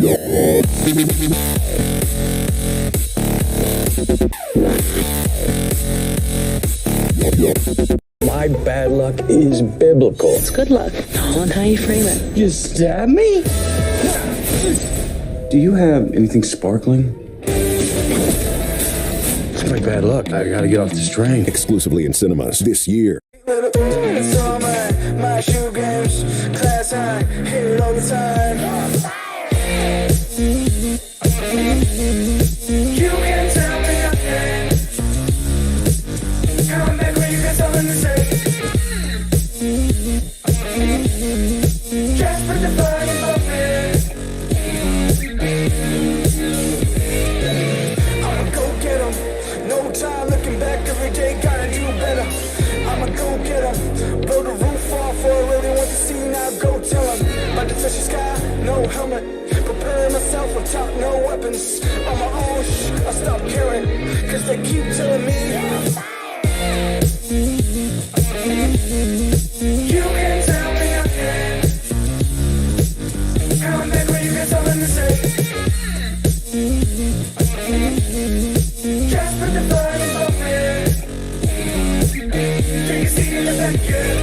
My bad luck is biblical. It's good luck, all on how you frame it. You stab me? Do you have anything sparkling? It's my bad luck. I gotta get off this train. Exclusively in cinemas this year. My shoe games, class I hear it all the time. You can tell me again. Come back when you got something to say. Just put the fun in my face. I'ma go get 'em. No time looking back, every day gotta do better. I'ma go get 'em. Blow the roof off, or I really want to see, now go tell 'em. About to touch the sky, no helmet. Preparing myself on top, no weapons. On my own, I stop caring, cause they keep telling me. You can tell me again. Come back when you got something to say. Just put the fun in my face. Can you see in the back yet?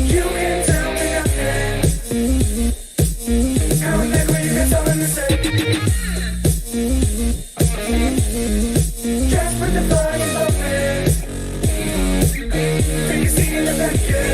You can tell me again. Come back when you got something to say. Just put the fun in my face. Can you see in the back yet?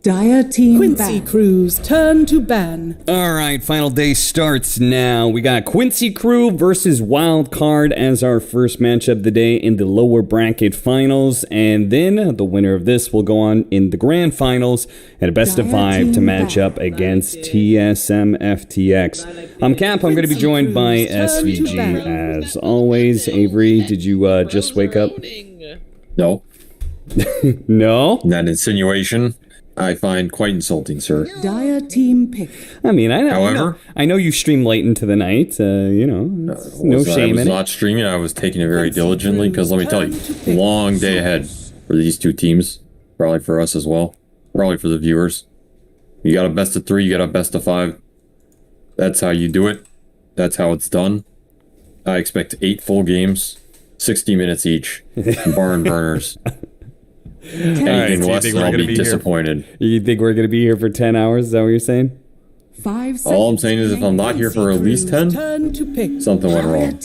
Dire team Quincy ban. Crew's turn to ban. All right, final day starts now. We got Quincy Crew versus Wildcard as our first match of the day in the lower bracket finals. And then the winner of this will go on in the grand finals and a best of 5 to match up against TSM FTX. I'm Cap. I'm going to be joined by SVG as always. Avery, did you just wake up? No. No? That insinuation I find quite insulting, sir. Dire team pick. I mean, I know. However, I know you stream late into the night. No shame I was in not streaming. I was taking it very diligently because let me tell you, long day ahead for these two teams. Probably for us as well. Probably for the viewers. You got a best of 3. You got a best of 5. That's how you do it. That's how it's done. I expect 8 full games, 60 minutes each. Barn burners. Anything less than I'll be disappointed. You think we're going to be here for 10 hours? Is that what you're saying? 5 seconds. All I'm saying is if I'm not here for at least 10, Turn to pick. something went wrong.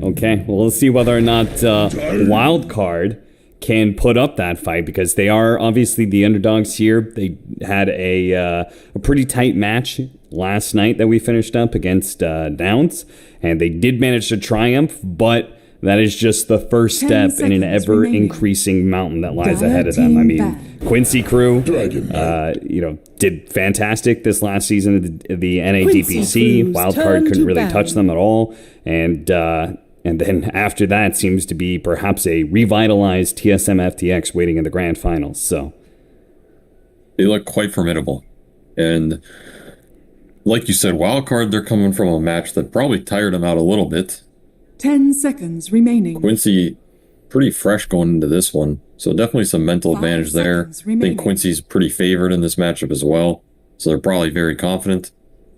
Okay. Well, let's see whether or not Wildcard can put up that fight because they are obviously the underdogs here. They had a pretty tight match last night that we finished up against Downs, and they did manage to triumph, but that is just the first step in an ever-increasing mountain that lies ahead of them. I mean, Quincy Crew, did fantastic this last season of the NADPC. Wildcard couldn't really touch them at all, and then after that seems to be perhaps a revitalized TSM FTX waiting in the grand finals. So they look quite formidable, and like you said, Wildcard, they're coming from a match that probably tired them out a little bit. 10 seconds remaining. Quincy, pretty fresh going into this one, so definitely some mental advantage there. I think Quincy's pretty favored in this matchup as well, so they're probably very confident.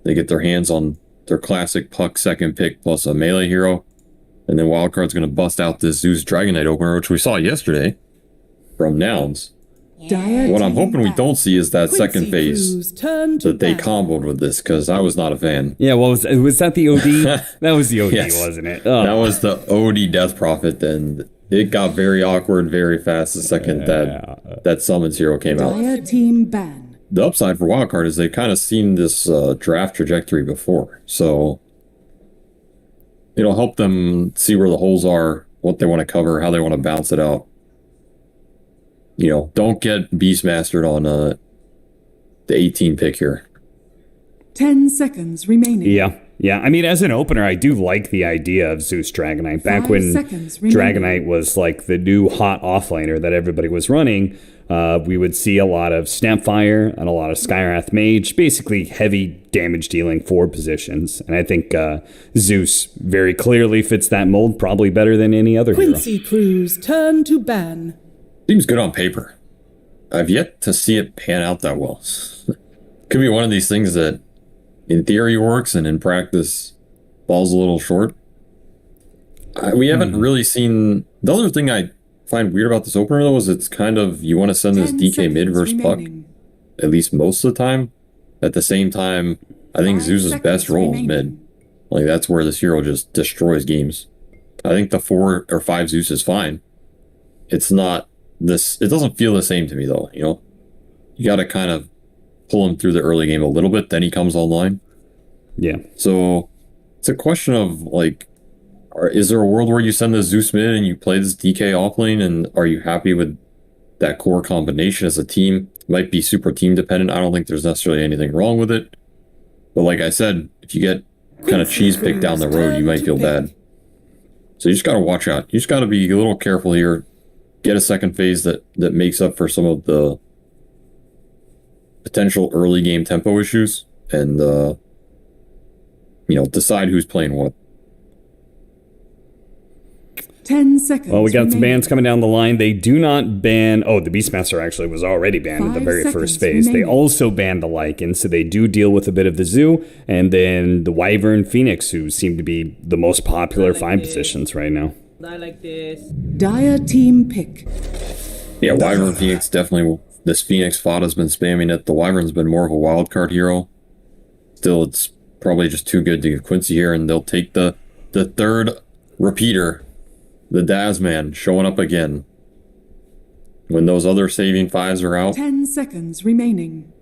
They get their hands on their classic Puck second pick plus a melee hero, and then Wildcard's going to bust out this Zeus Dragon Knight opener, which we saw yesterday from Nouns. What I'm hoping we don't see is that second phase that they comboed with this, because I was not a fan. Yeah, was that the OD? That was the OD, yes. Wasn't it? Oh. That was the OD Death Prophet, and it got very awkward very fast the second that Summons hero came out. Team ban. The upside for Wildcard is they've kind of seen this draft trajectory before, so it'll help them see where the holes are, what they want to cover, how they want to bounce it out. Don't get Beastmastered on the 18 pick here. 10 seconds remaining. Yeah, Yeah, I mean, as an opener, I do like the idea of Zeus Dragonite. Back when Dragonite was like the new hot offlaner that everybody was running, we would see a lot of Snapfire and a lot of Skywrath Mage, basically heavy damage dealing 4 positions. And I think Zeus very clearly fits that mold probably better than any other Quincy hero. Cruz, turn to ban. Seems good on paper. I've yet to see it pan out that well. Could be one of these things that in theory works and in practice falls a little short. We haven't really seen... The other thing I find weird about this opener, though, is it's kind of... You want to send this DK mid versus Puck, at least most of the time. At the same time, I think Zeus's best role is mid. Like, that's where this hero just destroys games. I think the 4 or 5 Zeus is fine. It's not this... It doesn't feel the same to me, though, you know? You got to kind of pull him through the early game a little bit, then he comes online. Yeah. So it's a question of like, is there a world where you send the Zeus mid and you play this DK offlane, and are you happy with that core combination as a team? It might be super team dependent. I don't think there's necessarily anything wrong with it. But like I said, if you get kind of cheese picked down the road, you might feel bad. So you just got to watch out. You just got to be a little careful here. Get a second phase that makes up for some of the potential early game tempo issues, and decide who's playing what. 10 seconds. Well, we got some bans coming down the line. They do not ban... Oh, the Beastmaster actually was already banned in the very first phase. Remaining. They also banned the Lycan, so they do deal with a bit of the Zoo, and then the Wyvern Phoenix, who seem to be the most popular 5 positions right now. I like this. Dire team pick. Yeah, Wyvern Phoenix definitely... This Phoenix FOD has been spamming it. The Wyvern's been more of a wildcard hero. Still, it's probably just too good to give Quincy here, and they'll take the third repeater, the Daz Man, showing up again. When those other saving 5s are out, 10 seconds remaining.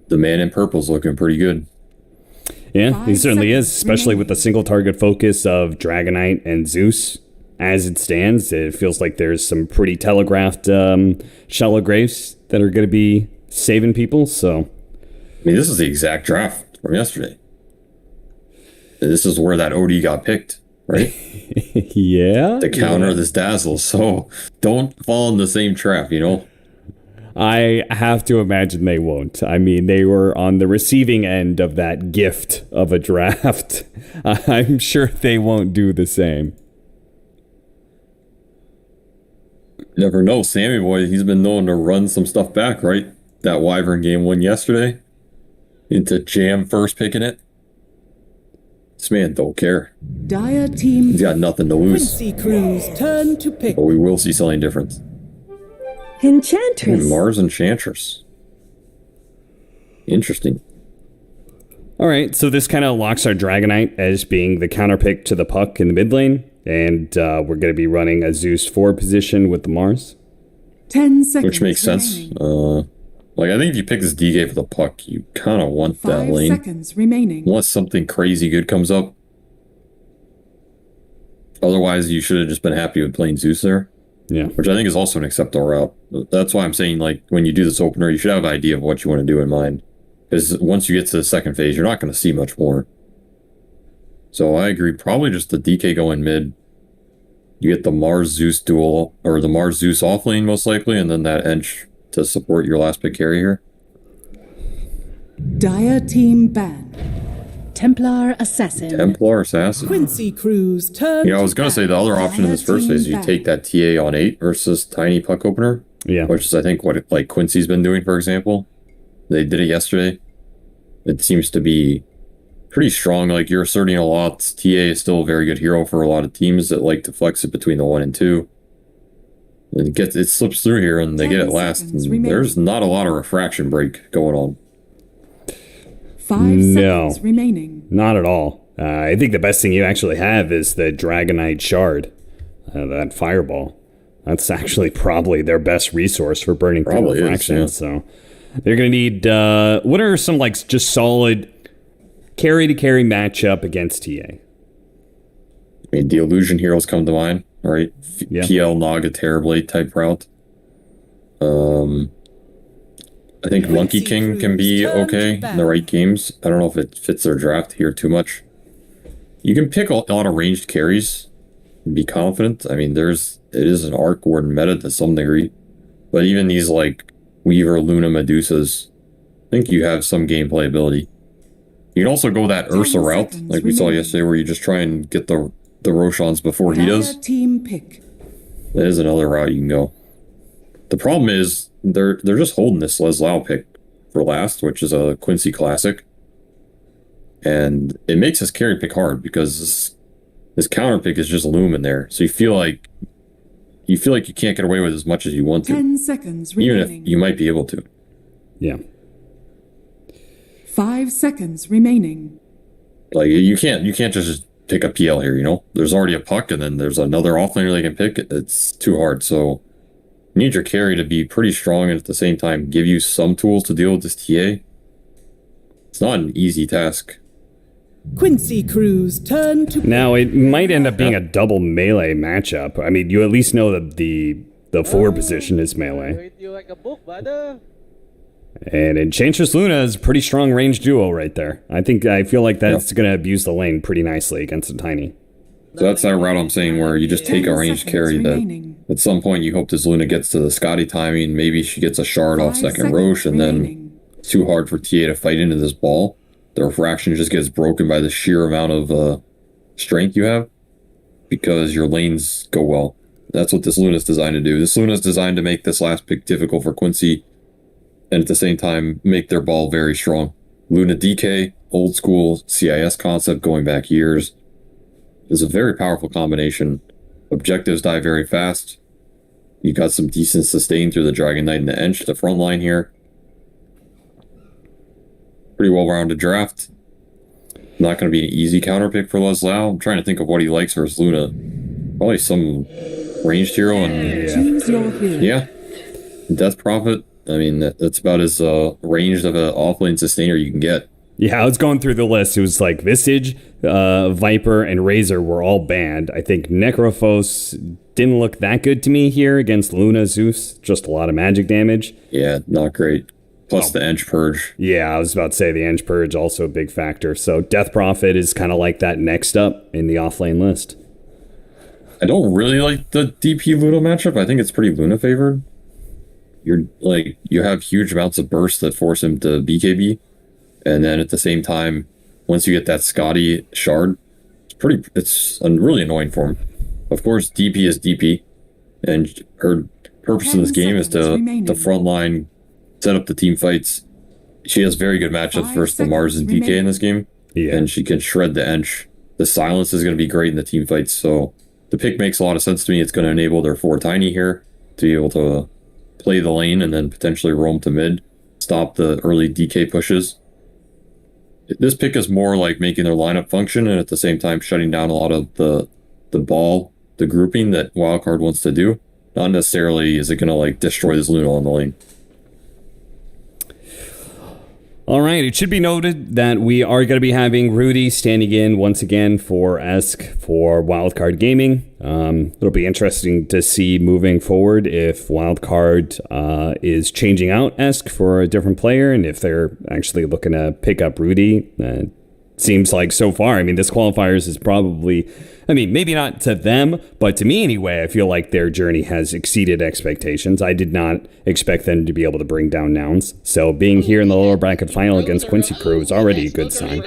The man in purple's looking pretty good. Yeah, he certainly is, especially with the single target focus of Dragonite and Zeus. As it stands, it feels like there's some pretty telegraphed shallow graves that are going to be saving people, so... I mean, this is the exact draft from yesterday. This is where that OD got picked, right? Yeah. To counter this Dazzle, so don't fall in the same trap, you know? I have to imagine they won't. I mean, they were on the receiving end of that gift of a draft. I'm sure they won't do the same. Never know. Sammy Boy, he's been known to run some stuff back, right? That Wyvern game won yesterday. Into jam first picking it. This man don't care. Dire team. He's got nothing to lose. Quincy Cruz, turn to pick. But we will see something different. Enchantress. And Mars Enchantress. Interesting. All right, so this kind of locks our Dragonite as being the counter pick to the Puck in the mid lane. And we're going to be running a Zeus 4 position with the Mars. 10 seconds. Which makes sense. Like, I think if you pick this DK for the Puck, you kind of want that lane. 5 seconds remaining. Unless something crazy good comes up. Otherwise, you should have just been happy with playing Zeus there. Yeah. Which I think is also an acceptable route. That's why I'm saying, like, when you do this opener, you should have an idea of what you want to do in mind. Because once you get to the second phase, you're not going to see much more. So I agree. Probably just the DK going mid. You get the Mars-Zeus duel, or the Mars-Zeus offlane most likely, and then that Ench to support your last pick carry here. Dire team ban. Templar Assassin. Templar Assassin. Quincy Cruz, turn. Yeah, I was going to say the other option in this first phase is you take that TA on 8 versus Tiny Puck Opener. Yeah. Which is, I think, what like Quincy's been doing, for example. They did it yesterday. It seems to be pretty strong. Like, you're asserting a lot. TA is still a very good hero for a lot of teams that like to flex it between the 1 and 2. It slips through here and they get it last. And there's not a lot of refraction break going on. 5 seconds remaining. Not at all. I think the best thing you actually have is the Dragonite Shard. That Fireball. That's actually probably their best resource for burning through refraction. Yeah. So they're going to need... what are some like just solid carry-to-carry matchup against TA? I mean, the Illusion heroes come to mind, right? PL, Naga, Terrorblade type route. I think Monkey King can be okay in the right games. I don't know if it fits their draft here too much. You can pick a lot of ranged carries and be confident. I mean, it is an arc ward meta to some degree, but even these like Weaver, Luna, Medusas, I think you have some gameplay ability. You can also go that Ursa route, like we saw yesterday, where you just try and get the Roshans before he does. Team pick. That is another route you can go. The problem is they're just holding this Leslau pick for last, which is a Quincy classic. And it makes his carry pick hard because this counter pick is just loom in there. So you feel like you can't get away with as much as you want to. 10 seconds remaining. Even if you might be able to. Yeah. 5 seconds remaining. Like you can't just pick a PL here, you know? There's already a puck and then there's another offlaner they can pick. It's too hard. So you need your carry to be pretty strong and at the same time give you some tools to deal with this TA. It's not an easy task. Quincy Cruz, turn to Now, it might end up being a double melee matchup. I mean, you at least know that the forward position is melee. And Enchantress Luna is a pretty strong range duo right there. I feel like that's going to abuse the lane pretty nicely against a tiny. So that's that route I'm saying where you just take a ranged carry that at some point you hope this Luna gets to the Scotty timing. Maybe she gets a shard off second Roche and then it's too hard for TA to fight into this ball. The refraction just gets broken by the sheer amount of strength you have because your lanes go well. That's what this Luna is designed to do. This Luna is designed to make this last pick difficult for Quincy and at the same time make their ball very strong. Luna DK, old school CIS concept going back years, is a very powerful combination. Objectives die very fast. You got some decent sustain through the Dragon Knight and the Ench, the front line here. Pretty well-rounded draft. Not going to be an easy counter pick for Leslau. I'm trying to think of what he likes versus Luna. Probably some ranged hero and yeah, Death Prophet. I mean, that's about as ranged of an offlane sustainer you can get. Yeah, I was going through the list. It was like Visage, Viper, and Razor were all banned. I think Necrophos didn't look that good to me here against Luna Zeus. Just a lot of magic damage. Yeah, not great. Plus the Ench Purge. Yeah, I was about to say the Ench Purge also a big factor. So Death Prophet is kind of like that next up in the offlane list. I don't really like the DP Luna matchup. I think it's pretty Luna favored. You have huge amounts of bursts that force him to BKB. And then at the same time, once you get that Scotty shard, it's really annoying for him. Of course, DP is DP. And her purpose in this game is to frontline, set up the team fights. She has very good matchups versus the Mars and DK in this game. Yeah. And she can shred the Ench. The silence is going to be great in the team fights. So the pick makes a lot of sense to me. It's going to enable their 4 tiny here to be able to play the lane and then potentially roam to mid, stop the early DK pushes. This pick is more like making their lineup function and at the same time shutting down a lot of the grouping that Wildcard wants to do. Not necessarily is it going to like destroy this Luna on the lane. All right, it should be noted that we are going to be having Rudy standing in once again for Esk for Wildcard Gaming. It'll be interesting to see moving forward if Wildcard is changing out Esk for a different player and if they're actually looking to pick up Rudy. Seems like so far, I mean, this qualifiers is probably, I mean, maybe not to them, but to me anyway, I feel like their journey has exceeded expectations. I did not expect them to be able to bring down Nouns. So being here in the lower bracket final against Quincy Crew is already a good sign.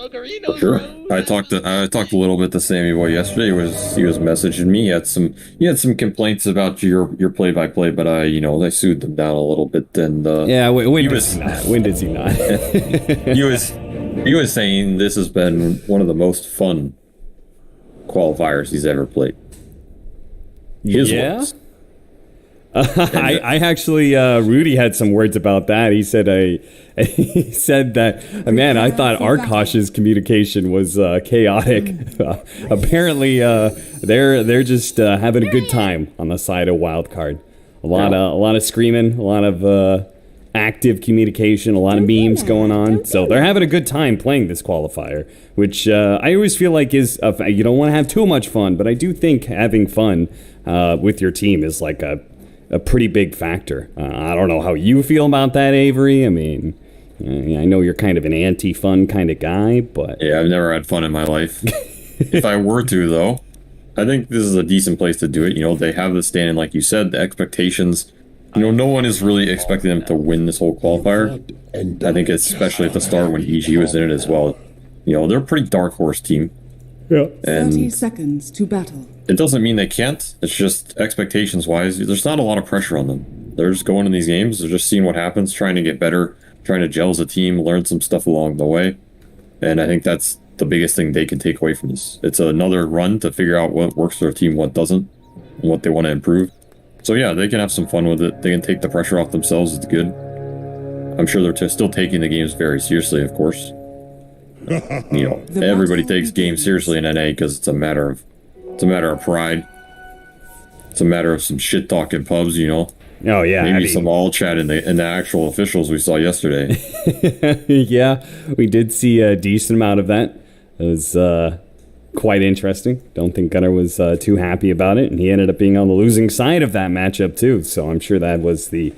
For sure. I talked a little bit to Sammy Boy yesterday. He was messaging me. He had some complaints about your play by play, but I soothed him down a little bit. And yeah, when did he not? he was saying this has been one of the most fun qualifiers he's ever played. Yeah. I actually, Rudy had some words about that. He said that, man, I thought Arkosh's communication was chaotic. Apparently, they're just having a good time on the side of Wildcard. A lot of screaming, a lot of active communication, a lot of memes going on. So they're having a good time playing this qualifier, which I always feel like is you don't want to have too much fun, but I do think having fun with your team is like a pretty big factor. I don't know how you feel about that, Avery. I mean, I know you're kind of an anti-fun kind of guy, but... Yeah, I've never had fun in my life. If I were to, though, I think this is a decent place to do it. You know, they have the stand-in, like you said, the expectations. You know, no one is really expecting them to win this whole qualifier. I think especially at the start when EG was in it as well. You know, they're a pretty dark horse team. Yeah. 30 seconds to battle. It doesn't mean they can't. It's just expectations-wise, there's not a lot of pressure on them. They're just going in these games. They're just seeing what happens, trying to get better, trying to gel as a team, learn some stuff along the way. And I think that's the biggest thing they can take away from this. It's another run to figure out what works for their team, what doesn't, and what they want to improve. So yeah, they can have some fun with it. They can take the pressure off themselves. It's good. I'm sure they're still taking the games very seriously, of course. You know, everybody takes games seriously in NA because it's a matter of pride. It's a matter of some shit talk in pubs, you know. Oh yeah, maybe some all chat in the actual officials we saw yesterday. Yeah, we did see a decent amount of that. It was quite interesting. Don't think Gunnar was too happy about it, and he ended up being on the losing side of that matchup too. So I'm sure that was the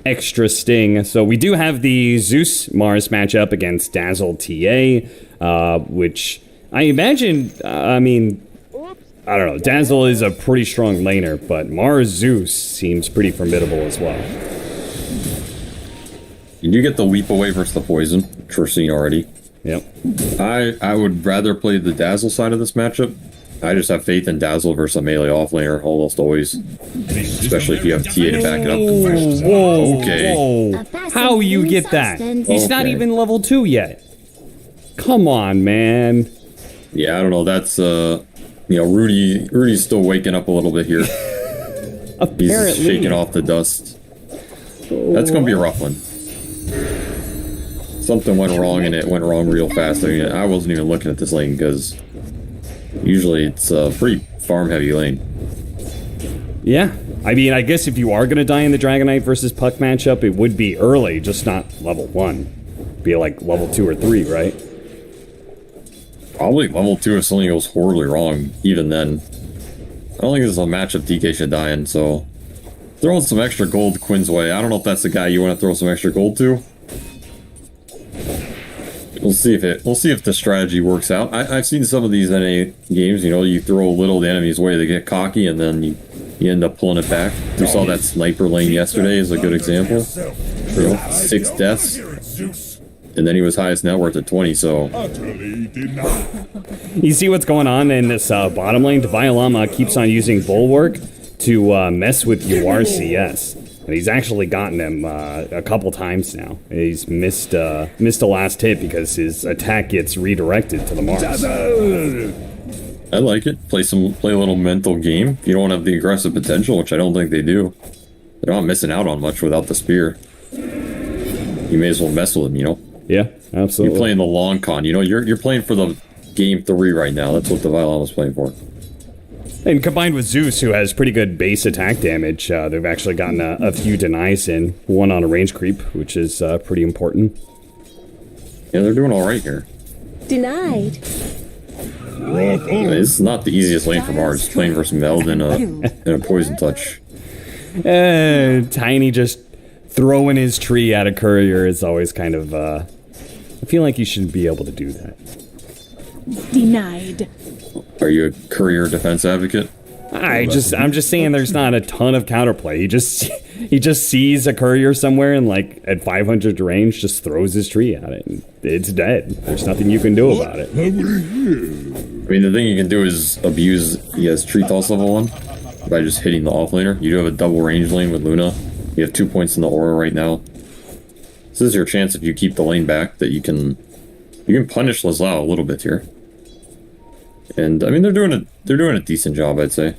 extra sting. So we do have the Zeus Mars matchup against Dazzle TA, which I imagine. I don't know. Dazzle is a pretty strong laner, but Mars Zeus seems pretty formidable as well. You do get the leap away versus the poison, which we're seeing already. Yep. I would rather play the Dazzle side of this matchup. I just have faith in Dazzle versus a melee offlaner almost always. Especially if you have TA to back it up. Whoa, okay. Whoa. How you get that? He's not even level 2 yet. Come on, man. Yeah, I don't know. That's you know, Rudy's still waking up a little bit here. Apparently. He's shaking off the dust. That's gonna be a rough one. Something went wrong and it went wrong real fast. I mean, I wasn't even looking at this lane because usually it's a pretty farm-heavy lane. Yeah. I mean, I guess if you are going to die in the Dragonite versus Puck matchup, it would be early, just not level 1. Be like level 2 or 3, right? Probably level 2 if something goes horribly wrong, even then. I don't think this is a matchup DK should die in, so... Throwing some extra gold Quinn's way. I don't know if that's the guy you want to throw some extra gold to. We'll see if the strategy works out. I've seen some of these NA games, you know, you throw a little the enemy's way, they get cocky, and then you end up pulling it back. We saw that sniper lane yesterday is a good example. You know, 6 deaths. And then he was highest net worth at 20, so... You see what's going on in this bottom lane? Devialama keeps on using Bulwark to mess with URCS. And he's actually gotten him a couple times now. He's missed a last hit because his attack gets redirected to the Mars. I like it. Play a little mental game. If you don't have the aggressive potential, which I don't think they do, they're not missing out on much without the spear. You may as well mess with him, you know? Yeah, absolutely. You're playing the long con. You know, you're playing for the game 3 right now. That's what the Devialama's playing for. And combined with Zeus, who has pretty good base attack damage, they've actually gotten a few denies in. One on a range creep, which is pretty important. Yeah, they're doing all right here. Denied. It's not the easiest lane for Mars. Playing versus Meld and a poison touch. Tiny just throwing his tree at a courier is always kind of... I feel like you shouldn't be able to do that. Denied. Are you a courier defense advocate? I'm just saying there's not a ton of counterplay. He just sees a courier somewhere and like at 500 range just throws his tree at it and it's dead. There's nothing you can do about it. I mean, the thing you can do is abuse he has tree toss level 1 by just hitting the offlaner. You do have a double range lane with Luna. You have 2 points in the aura right now. This is your chance if you keep the lane back that you can punish Laslau a little bit here. And I mean they're doing a decent job, I'd say.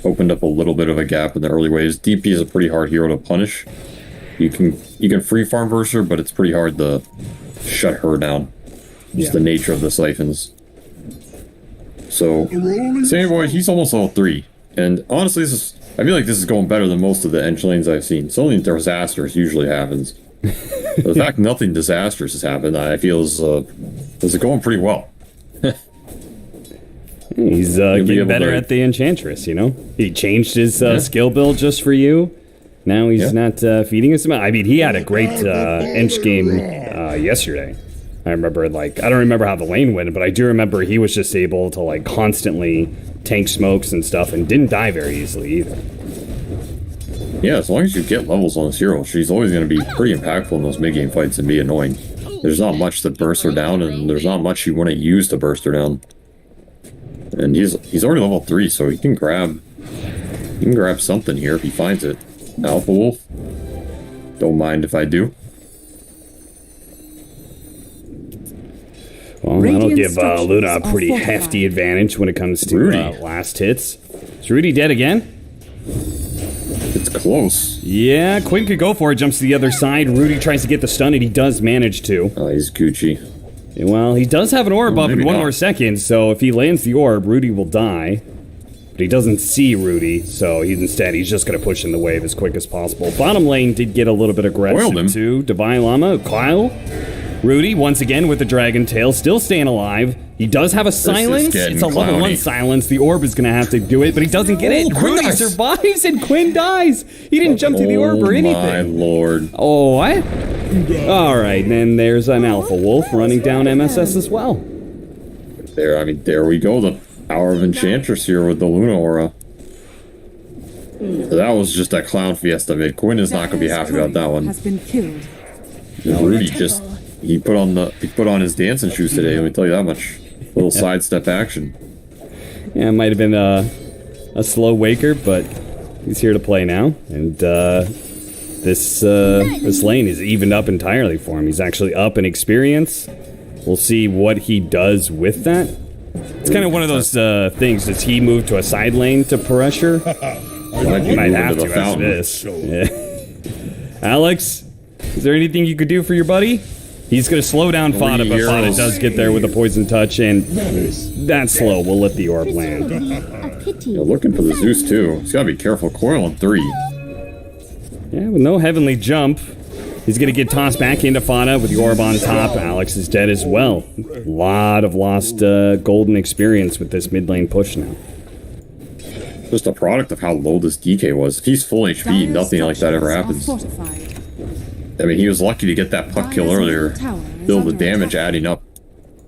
Opened up a little bit of a gap in the early waves. DP is a pretty hard hero to punish. You can free farm versus her, but it's pretty hard to shut her down. Just the nature of the siphons. So Sammy Boy, he's almost level 3. And honestly, I feel like this is going better than most of the edge lanes I've seen. Something disastrous usually happens. The fact nothing disastrous has happened, I feel is going pretty well. He's getting better at the Enchantress, you know? He changed his skill build just for you. Now he's not feeding us. I mean, he had a great inch game yesterday. I remember, like, I don't remember how the lane went, but I do remember he was just able to, like, constantly tank smokes and stuff and didn't die very easily either. Yeah, as long as you get levels on this hero, she's always going to be pretty impactful in those mid-game fights and be annoying. There's not much that bursts her down, and there's not much you want to use to burst her down. And he's already level 3, so he can grab something here if he finds it. Alpha Wolf. Don't mind if I do. Well, that'll give Luna a pretty hefty advantage when it comes to last hits. Is Rudy dead again? It's close. Yeah, Quinn could go for it. Jumps to the other side. Rudy tries to get the stun, and he does manage to. Oh, he's Gucci. Well, he does have an orb up in 1 more second, so if he lands the orb, Rudy will die. But he doesn't see Rudy, so he's just going to push in the wave as quick as possible. Bottom lane did get a little bit aggressive too. Divine Llama, Kyle. Rudy, once again with the Dragon Tail, still staying alive. He does have a silence. It's a level 1 silence. The orb is going to have to do it, but he doesn't get it. Rudy survives and Quinn dies. He didn't jump to the orb or anything. Oh my lord. Oh, what? Alright, then there's an Alpha Wolf running down MSS as well. There we go. The power of Enchantress here with the Luna Aura. That was just a clown fiesta mid. Quinn is not going to be happy about that one. Has been killed. Rudy just... He put on his dancing shoes today, let me tell you that much. Little sidestep action. Yeah, it might have been a slow waker, but he's here to play now. And this lane is evened up entirely for him. He's actually up in experience. We'll see what he does with that. It's kind of one of those things. Does he move to a side lane to pressure? He might have to after this. Yeah. Alex, is there anything you could do for your buddy? He's going to slow down Fada, but Fada does get there with a poison touch, and that's slow. We'll let the orb land. Yeah, looking for the Zeus, too. He's got to be careful. Coil on 3. Yeah, with no heavenly jump, he's going to get tossed back into Fada with the orb on top. Alex is dead as well. A lot of lost golden experience with this mid lane push now. Just a product of how low this DK was. If he's full HP, nothing like that ever happens. I mean, he was lucky to get that puck kill earlier. Still, the damage adding up.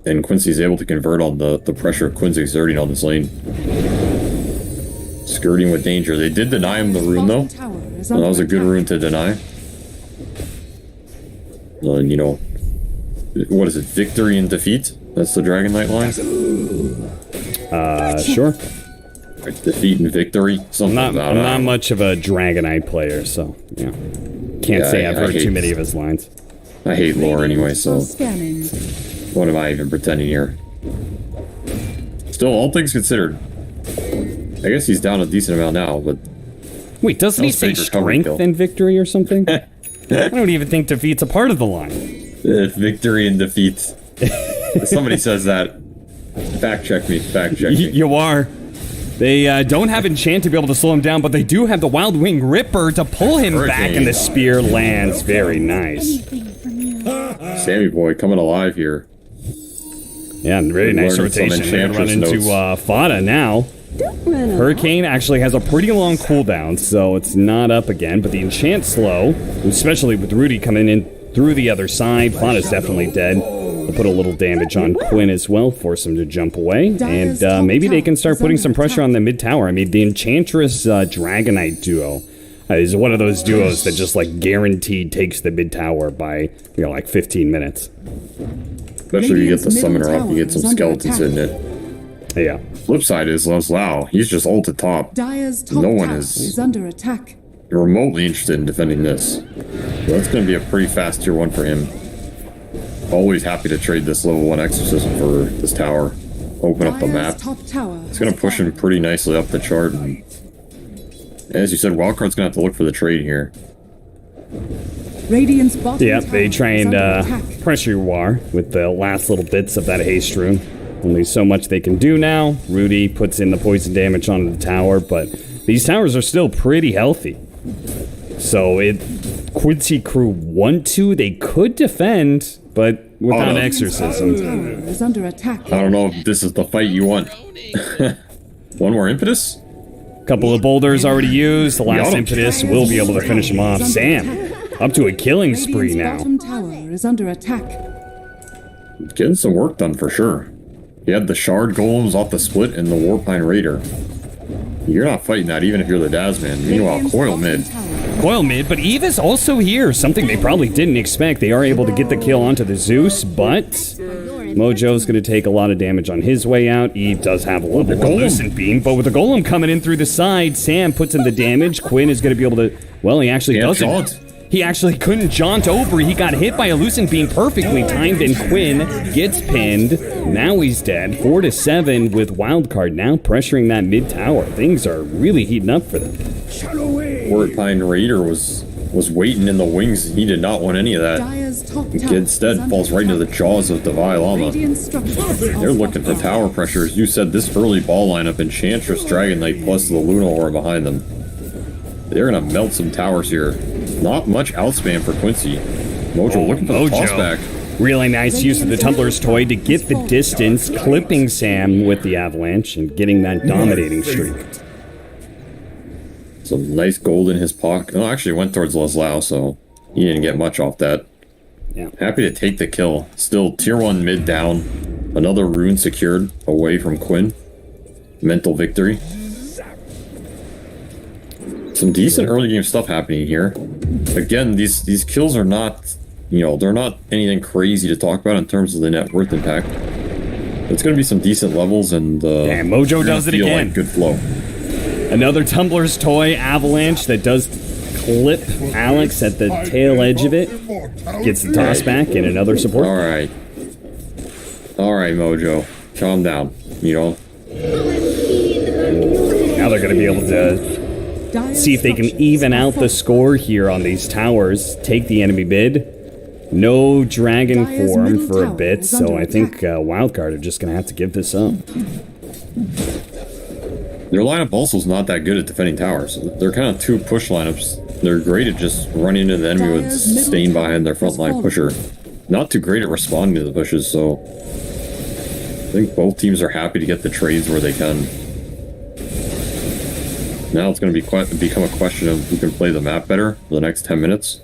And Quincy's able to convert on the pressure Quinn's exerting on this lane. Skirting with danger. They did deny him the rune, though. So that was a good rune to deny. And, you know, what is it? Victory and defeat? That's the Dragon Knight line? Sure. Defeat and victory. I'm not much of a Dragonite player, so, yeah. Can't say I've heard too many of his lines. I hate lore anyway, so what am I even pretending here? Still, all things considered, I guess he's down a decent amount now, but... Wait, doesn't he say strength and victory or something? I don't even think defeat's a part of the line. Victory and defeat. Somebody says that. Fact check me, fact check me. You are. They don't have Enchant to be able to slow him down, but they do have the Wild Wing Ripper to pull him back, and the spear lands. Very nice. Sammy boy coming alive here. Yeah, very nice rotation. They're going to run into Fada now. Hurricane actually has a pretty long cooldown, so it's not up again, but the Enchant slow, especially with Rudy coming in through the other side. Fada's definitely dead. We'll put a little damage on Quinn as well, force him to jump away, and maybe they can start putting some pressure on the mid tower. I mean, the Enchantress Dragonite duo is one of those duos that just like guaranteed takes the mid tower by, you know, like 15 minutes. Especially if you get the summoner up, you get some skeletons in it. Yeah. Flip side is Lau. He's just ult at top. No one is under attack. Remotely interested in defending this. So that's going to be a pretty fast tier 1 for him. Always happy to trade this level 1 exorcism for this tower. Open up the map. It's going to push him pretty nicely up the chart. And as you said, Wildcard's going to have to look for the trade here. Yeah, they try and pressure War with the last little bits of that haste rune. Only so much they can do now. Rudy puts in the poison damage onto the tower, but these towers are still pretty healthy. So Quincy crew want to, they could defend, but without exorcism. Is under attack. I don't know if this is the fight you want. One more impetus? Couple of boulders already used. The last impetus will be able to finish him off. Sam, up to a killing spree now. Bottom tower is under attack. Getting some work done for sure. He had the Shard Golems off the split and the Warpine Raider. You're not fighting that even if you're the Dazman. Meanwhile, Coil mid. Coil mid, but Eve is also here. Something they probably didn't expect. They are able to get the kill onto the Zeus, but Mojo's going to take a lot of damage on his way out. Eve does have a little Lucent Beam, but with the Golem coming in through the side, Sam puts in the damage. Quinn is going to be able to... Well, he actually doesn't. He actually couldn't jaunt over. He got hit by a Lucent Beam perfectly timed, and Quinn gets pinned. Now he's dead. 4-7 with Wildcard now pressuring that mid tower. Things are really heating up for them. Warpine Raider was waiting in the wings. He did not want any of that. Instead, falls right into the jaws of Devi Llama. They're looking for tower pressures. You said this early ball lineup, Enchantress, Dragon Knight, plus the Luna Ore behind them. They're going to melt some towers here. Not much outspam for Quincy. Mojo looking for the toss back. Really nice use of the Tumbler's Toy to get the distance, clipping Sam with the Avalanche and getting that dominating streak. Some nice gold in his pocket. Oh, actually went towards Leslau, so he didn't get much off that. Yeah. Happy to take the kill. Still tier 1 mid down. Another rune secured away from Quinn. Mental victory. Some decent early game stuff happening here. Again, these kills are not, they're not anything crazy to talk about in terms of the net worth impact. It's going to be some decent levels, and Mojo does it again. Like good flow. Another Tumbler's Toy Avalanche that does clip Alex at the tail edge of it. Gets the toss back and another support. All right, Mojo, calm down. Now they're going to be able to see if they can even out the score here on these towers. Take the enemy mid. No dragon form for a bit, so I think Wildcard are just going to have to give this up. Their lineup also is not that good at defending towers. They're kind of two push lineups. They're great at just running into the enemy with staying behind their frontline pusher. Not too great at responding to the pushes, so I think both teams are happy to get the trades where they can. Now it's going to become a question of who can play the map better for the next 10 minutes.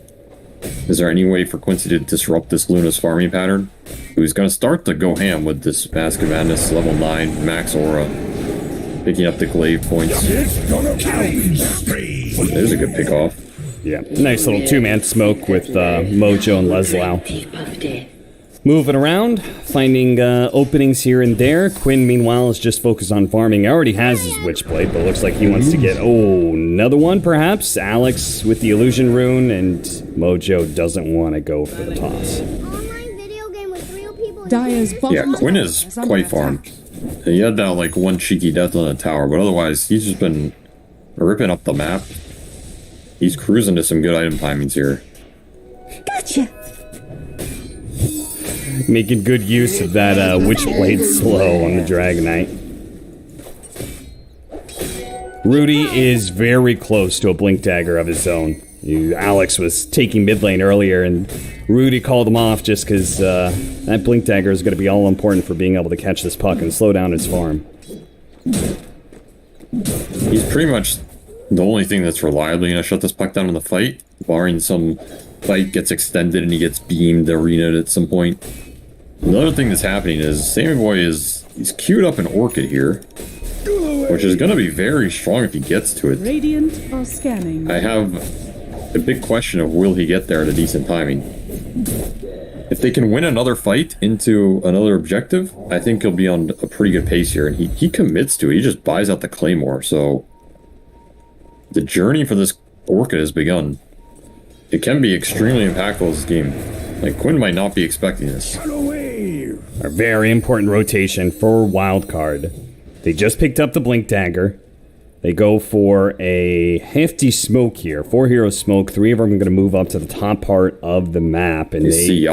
Is there any way for Quincy to disrupt this Luna's farming pattern? Who's going to start to go ham with this Mask of Madness level 9 max aura. Picking up the glaive points. There's a good pick off. Yeah, nice little two-man smoke with Mojo and Leslau. Moving around, finding openings here and there. Quinn, meanwhile, is just focused on farming. He already has his Witchblade, but looks like he wants to get, another one, perhaps? Alex with the Illusion Rune, and Mojo doesn't want to go for the toss. Yeah, Quinn is quite farmed. He had that, one cheeky death on the tower, but otherwise, he's just been ripping up the map. He's cruising to some good item timings here. Gotcha. Making good use of that Witchblade slow on the Dragon Knight. Rudy is very close to a Blink Dagger of his own. Alex was taking mid lane earlier, and Rudy called him off just because that Blink Dagger is going to be all important for being able to catch this puck and slow down his farm. He's pretty much the only thing that's reliably going to shut this puck down in the fight, barring some fight gets extended and he gets beamed arena at some point. Another thing that's happening is Sammy Boy he's queued up an Orchid here, which is going to be very strong if he gets to it. Radiant are scanning. I have a big question of will he get there at a decent timing. If they can win another fight into another objective, I think he'll be on a pretty good pace here, and he commits to it. He just buys out the Claymore, so the journey for this Orchid has begun. It can be extremely impactful this game. Quinn might not be expecting this. A very important rotation for Wildcard. They just picked up the Blink Dagger. They go for a hefty smoke here. 4 hero smoke. 3 of them are going to move up to the top part of the map. And they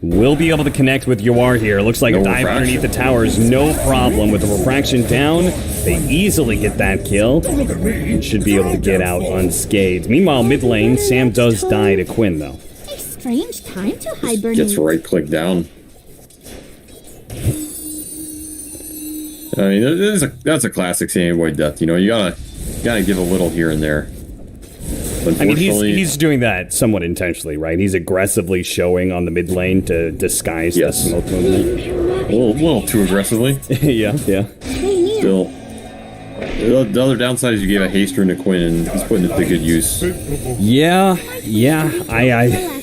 will be able to connect with Yawar here. Looks like a dive underneath the towers. No problem. With the refraction down, they easily get that kill. And should be able to get out unscathed. Meanwhile, mid lane, Sam does die to Quinn, though. A strange time to hibernate. Gets right click down. I mean, that's a classic Sammy Boy death. You gotta gotta give a little here and there. I mean, he's doing that somewhat intentionally, right? He's aggressively showing on the mid lane to disguise the smoke movement. A little too aggressively. yeah. Still. The other downside is you gave a haste rune to Quinn, and he's putting it to good use. Yeah. I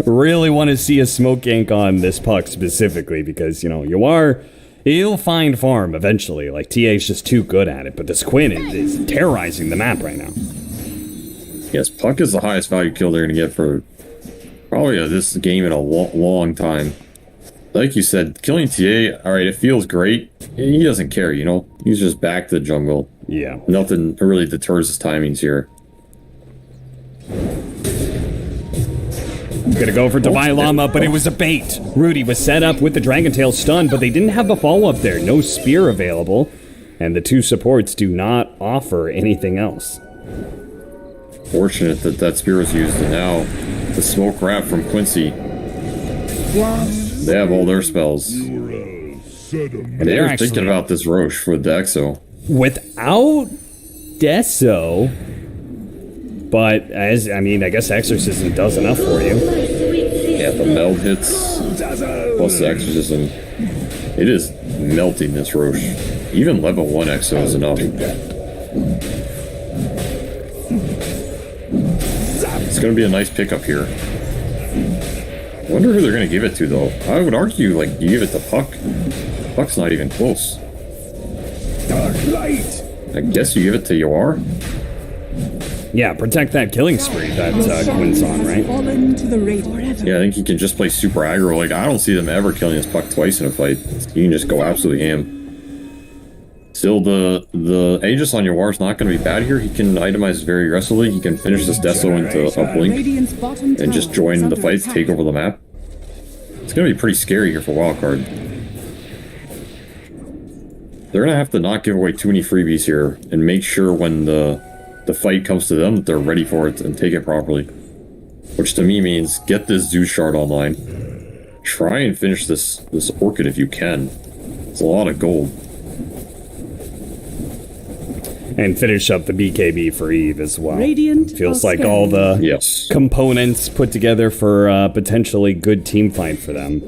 really want to see a smoke gank on this puck specifically because, he'll find farm eventually. Like, TA's just too good at it, but this Quinn is terrorizing the map right now. Yes, puck is the highest value kill they're going to get for probably this game in a long time. Like you said, killing TA, alright, it feels great. He doesn't care, He's just back to the jungle. Yeah. Nothing really deters his timings here. Gonna go for Divine Llama, but it was a bait. Rudy was set up with the Dragon Tail stun, but they didn't have a follow-up there. No spear available, and the two supports do not offer anything else. Fortunate that spear was used, and now the smoke wrap from Quincy. They have all their spells. And they're thinking about this Roche with the Exo. Without Deso, but I guess Exorcism does enough for you. Yeah, the meld hits plus the Exorcism. It is melting this Roche. Even level 1 Exo is enough. It's going to be a nice pickup here. I wonder who they're going to give it to, though. I would argue, you give it to Puck. Puck's not even close. Dark light. I guess you give it to Yoar? Yeah, protect that killing spree that Quinn's on, right? Yeah, I think he can just play super aggro. I don't see them ever killing this Puck twice in a fight. You can just go absolutely ham. Still, the Aegis on Yoar's not going to be bad here. He can itemize very aggressively. He can finish this Deso into uplink and just join the fight, take over the map. It's going to be pretty scary here for Wildcard. They're going to have to not give away too many freebies here and make sure when the fight comes to them that they're ready for it and take it properly. Which to me means get this Zeus shard online. Try and finish this Orchid if you can. It's a lot of gold. And finish up the BKB for Eve as well. Radiant feels like all the components put together for a potentially good team fight for them.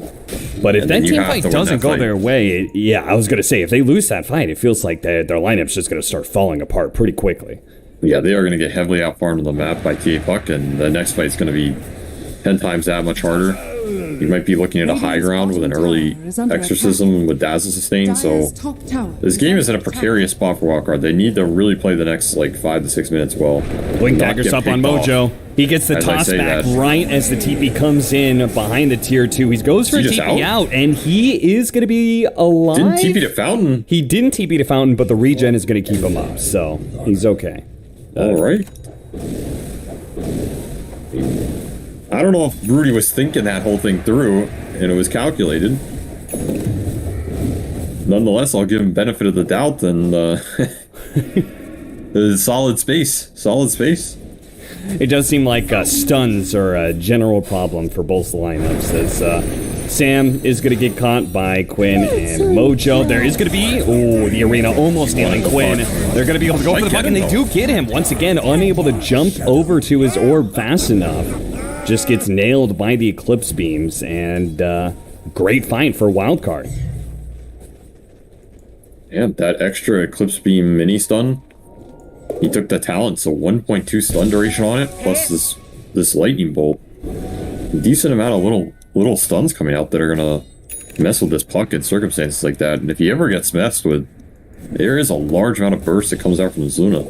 But if that team fight doesn't go their way, I was going to say, if they lose that fight, it feels like their lineup's just going to start falling apart pretty quickly. Yeah, they are going to get heavily outfarmed on the map by TA Puck, and the next fight's going to be 10 times that much harder. You might be looking at a high ground with an early Exorcism with Dazzle sustain, so this game is in a precarious spot for Wildcard. They need to really play the next 5 to 6 minutes well. Blink Dagger's up on Mojo. He gets the toss back right as the TP comes in behind the tier 2. He goes for a TP out, and he is going to be alive. Didn't TP to Fountain. He didn't TP to Fountain, but the regen is going to keep him up, so he's okay. All right. I don't know if Rudy was thinking that whole thing through, and it was calculated. Nonetheless, I'll give him benefit of the doubt, and solid space. Solid space. It does seem like stuns are a general problem for both lineups, as Sam is going to get caught by Quinn and Mojo. There is going to be... Oh, the arena almost nailing Quinn. They're going to be able to go for the puck, and they do get him. Once again, unable to jump over to his orb fast enough. Just gets nailed by the Eclipse Beams, and great fight for Wildcard. Yeah, that extra Eclipse Beam mini stun. He took the talent, so 1.2 stun duration on it, plus this lightning bolt. A decent amount of little stuns coming out that are gonna mess with this puck in circumstances like that. And if he ever gets messed with, there is a large amount of burst that comes out from Luna.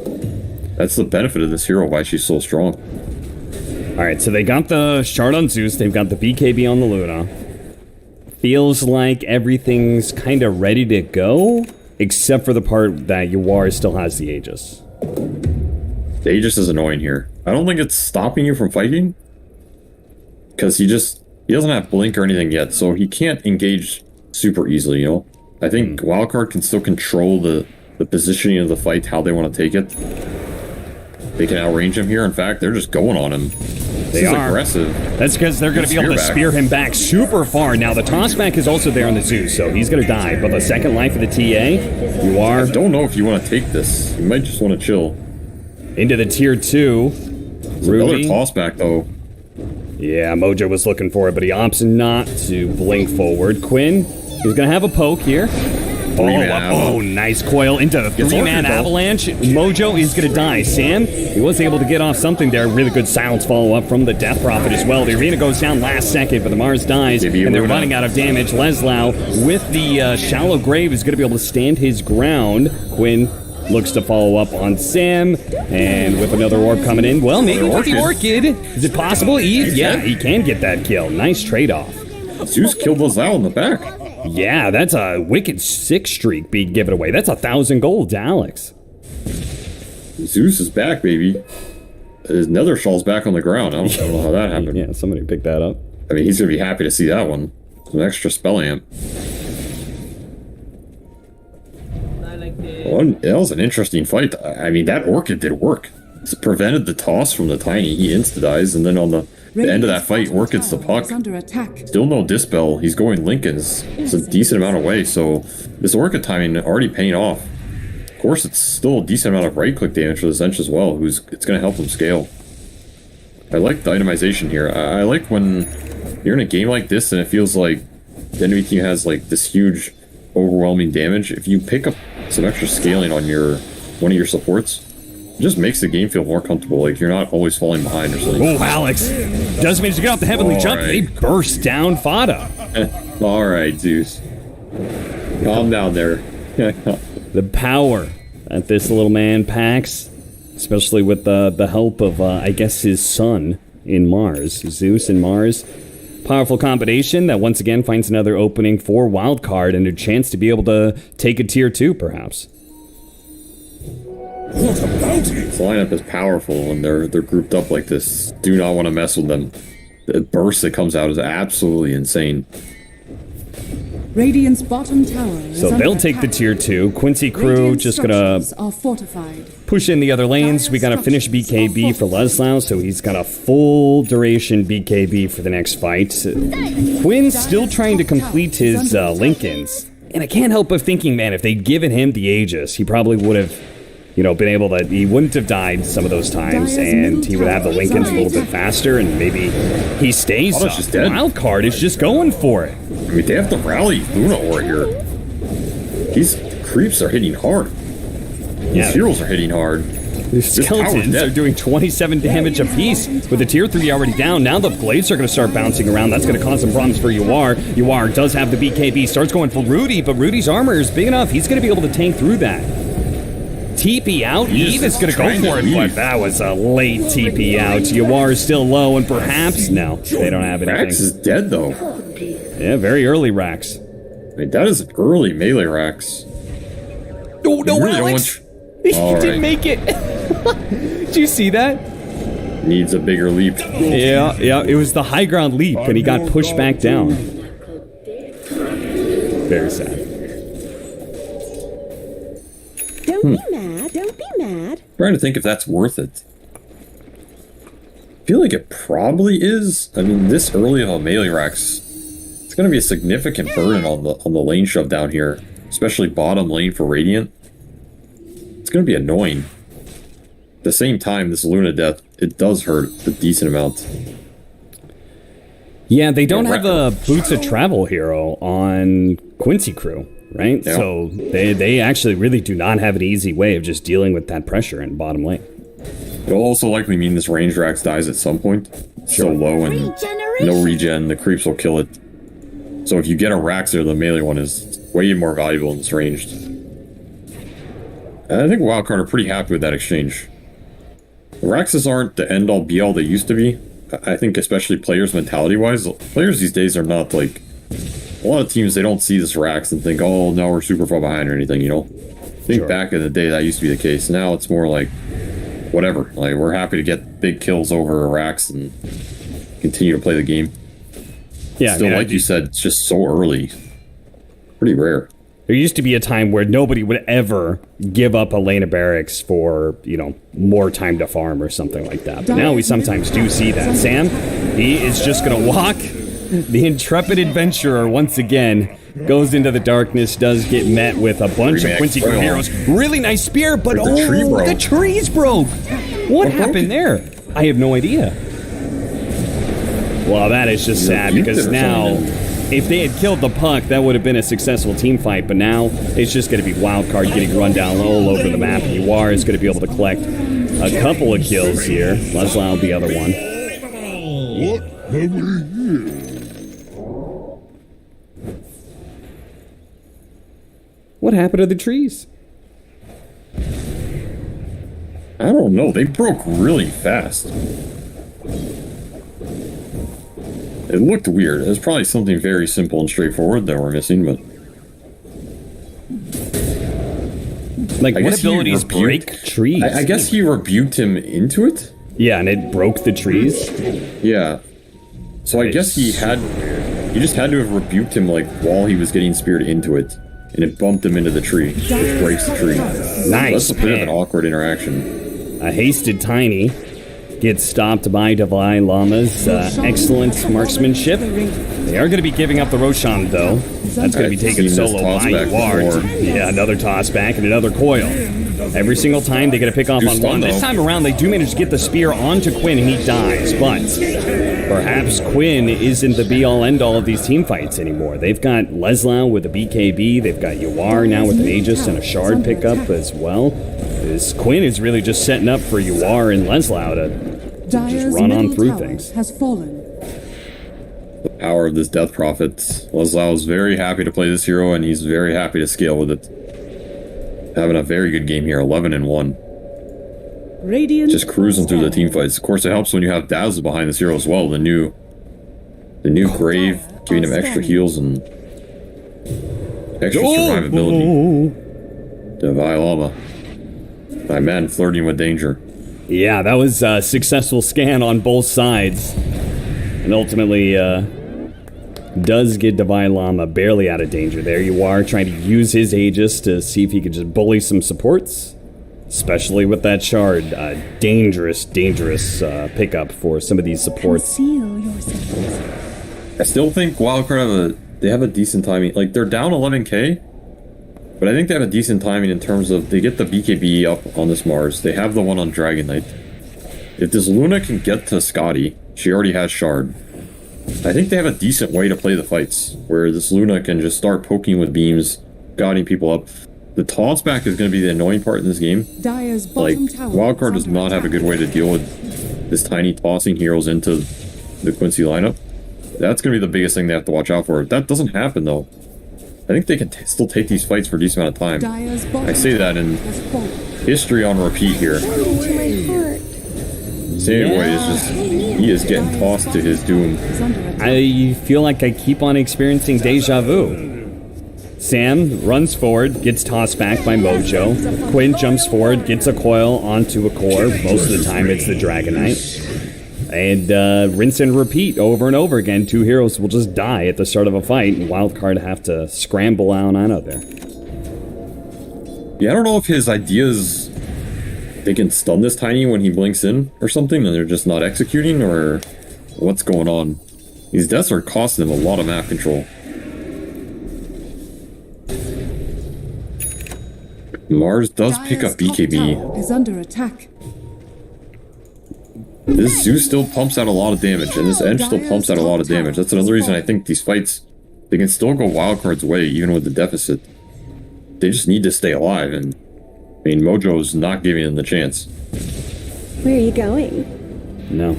That's the benefit of this hero, why she's so strong. Alright, so they got the Shard on Zeus, they've got the BKB on the Luna. Feels like everything's kind of ready to go, except for the part that Yoar still has the Aegis. The Aegis is annoying here. I don't think it's stopping you from fighting, because he doesn't have blink or anything yet, so he can't engage super easily, I think Wildcard can still control the positioning of the fight, how they want to take it. They can outrange him here. In fact, they're just going on him. They are aggressive. That's because they're going to be able to spear him back super far. Now, the toss back is also there on the Zeus, so he's going to die. But the second life of the TA, you are... I don't know if you want to take this. You might just want to chill. Into the tier 2. Another toss back, though. Yeah, Mojo was looking for it, but he opts not to blink forward. Quinn, he's going to have a poke here. Oh, nice coil into the 3-man avalanche. Mojo is going to die. Sam, he was able to get off something there. Really good silence follow-up from the Death Prophet as well. The arena goes down last second, but the Mars dies, and they're running out of damage. Leslau, with the shallow grave, is going to be able to stand his ground. Quinn looks to follow up on Sam, and with another orb coming in, well, maybe with the Orchid. Is it possible? Yeah, he can get that kill. Nice trade-off. Zeus killed Leslau in the back. Yeah, that's a wicked 6 streak being given away. That's 1,000 gold to Alex. Zeus is back, baby. His nether shawl's back on the ground. I don't know how that happened. Yeah, somebody picked that up. I mean, he's going to be happy to see that one. An extra spell amp. Well, that was an interesting fight. I mean, that Orchid did work. It prevented the toss from the Tiny. He insta-dies, and then on the end of that fight, Orchid's the puck. Still no Dispel. He's going Lincoln's. It's a decent amount away, so this Orchid timing already paying off. Of course, it's still a decent amount of right-click damage for the Zench as well, it's going to help him scale. I like the itemization here. I like when you're in a game like this and it feels like the enemy team has like this huge, overwhelming damage. If you pick up some extra scaling on one of your supports, it just makes the game feel more comfortable. Like you're not always falling behind or something. Oh, Alex does manage to get off the heavenly jump. Right. They burst down Fada. All right, Zeus. Calm down there. The power that this little man packs, especially with the help of, I guess, his son in Mars. Zeus and Mars. Powerful combination that once again finds another opening for Wildcard and a chance to be able to take a tier 2, perhaps. This lineup is powerful when they're grouped up like this. Do not want to mess with them. The burst that comes out is absolutely insane. Radiant's bottom tower. So they'll take the tier 2. Quincy crew just gonna push in the other lanes. We gotta finish BKB for Leslau, so he's got a full duration BKB for the next fight. Quinn's still trying to complete his Lincolns. And I can't help but thinking, man, if they'd given him the Aegis, he probably would have, been able to, he wouldn't have died some of those times, and he would have the Lincolns a little bit faster, and maybe he stays up. Wildcard is just going for it. I mean, they have to rally Luna Ore here. These creeps are hitting hard. These heroes are hitting hard. These skeletons are doing 27 damage apiece with the tier 3 already down. Now the blades are going to start bouncing around. That's going to cause some problems for Uar. Uar does have the BKB, starts going for Rudy, but Rudy's armor is big enough. He's going to be able to tank through that. TP out. Eve is going to go for it, but that was a late TP out. Uar is still low, and perhaps... No, they don't have anything. Rax is dead, though. Yeah, very early Rax. I mean, that is early melee Rax. Oh, no, really Alex! He didn't make it. Did you see that? Needs a bigger leap. Yeah, it was the high ground leap, and he got pushed back down. Very sad. Don't be mad. Don't be mad. I'm trying to think if that's worth it. I feel like it probably is. I mean, this early of a melee Rax, it's going to be a significant burden on the lane shove down here, especially bottom lane for Radiant. It's going to be annoying. At the same time, this Luna death, it does hurt a decent amount. Yeah, they don't have a Boots of Travel hero on Quincy crew, right? Yeah. So they actually really do not have an easy way of just dealing with that pressure in bottom lane. It'll also likely mean this range Rax dies at some point. It's so low and no regen, the creeps will kill it. So if you get a Rax there, the melee one is way more valuable in this ranged. And I think Wildcard are pretty happy with that exchange. The Raxes aren't the end-all be-all they used to be. I think especially players mentality-wise, players these days are not like... A lot of teams, they don't see this Rax and think, oh, no, we're super far behind or anything, I think back in the day that used to be the case. Now it's more like, whatever. Like, we're happy to get big kills over a Rax and continue to play the game. Yeah, still, like you said, it's just so early. Pretty rare. There used to be a time where nobody would ever give up a lane of barracks for, more time to farm or something like that. But now we sometimes do see that. Sam, he is just going to walk. The intrepid adventurer, once again, goes into the darkness, does get met with a bunch of Quincy Crew heroes. Really nice spear, but the trees broke. What happened there? I have no idea. Well, that is just sad, because now, if they had killed the puck, that would have been a successful team fight, but now it's just going to be Wildcard getting run down all over the map. Uar is going to be able to collect a couple of kills here. Leslau the other one. What happened to the trees? I don't know. They broke really fast. It looked weird. It was probably something very simple and straightforward that we're missing, but... Like, what abilities break trees? I guess he rebuked him into it? Yeah, and it broke the trees? Yeah. So I guess he just had to have rebuked him, like, while he was getting speared into it. And it bumped him into the tree, which breaks the tree. Nice. That's a bit of an awkward interaction. A hasted Tiny gets stopped by Dalai Lama's excellent marksmanship. They are going to be giving up the Roshan, though. That's going to be taken solo by Uar. Yeah, another toss back and another coil. Every single time they get a pick off on one. This time around, they do manage to get the spear onto Quinn, and he dies. But perhaps Quinn isn't the be-all, end-all of these team fights anymore. They've got Leslau with a BKB. They've got Uar now with an Aegis and a Shard pickup as well. This Quinn is really just setting up for Uar and Leslau to just run on through things. Has fallen. The power of this Death Prophet. Leslau is very happy to play this hero, and he's very happy to scale with it. Having a very good game here, 11-1. Just cruising through the team fights. Of course, it helps when you have Dazzle behind this hero as well. The new Grave, giving him extra heals and extra survivability. Dalai Lama. My man flirting with danger. Yeah, that was a successful scan on both sides. And ultimately, does get Dalai Lama barely out of danger there. You are trying to use his Aegis to see if he could just bully some supports. Especially with that Shard. Dangerous pickup for some of these supports. I still think Wildcard have a decent timing. Like, they're down 11k. But I think they have a decent timing in terms of they get the BKB up on this Mars. They have the one on Dragon Knight. If this Luna can get to Scotty, she already has Shard. I think they have a decent way to play the fights, where this Luna can just start poking with beams, guiding people up. The toss back is going to be the annoying part in this game. Like, Wildcard does not have a good way to deal with this tiny tossing heroes into the Quincy lineup. That's going to be the biggest thing they have to watch out for. If that doesn't happen, though, I think they can still take these fights for a decent amount of time. I say that in history on repeat here. Same way, is just, he is getting tossed to his doom. I feel like I keep on experiencing deja vu. Sam runs forward, gets tossed back by Mojo. Quinn jumps forward, gets a coil onto a core. Most of the time it's the Dragon Knight. And rinse and repeat over and over again. Two heroes will just die at the start of a fight, and Wildcard have to scramble out of there. Yeah, I don't know if his ideas, they can stun this Tiny when he blinks in or something, and they're just not executing, or what's going on. These deaths are costing him a lot of map control. Mars does pick up BKB. Is under attack. This Zeus still pumps out a lot of damage, and this Edge still pumps out a lot of damage. That's another reason I think these fights, they can still go Wildcard's way, even with the deficit. They just need to stay alive, and I mean, Mojo's not giving them the chance. Where are you going? No,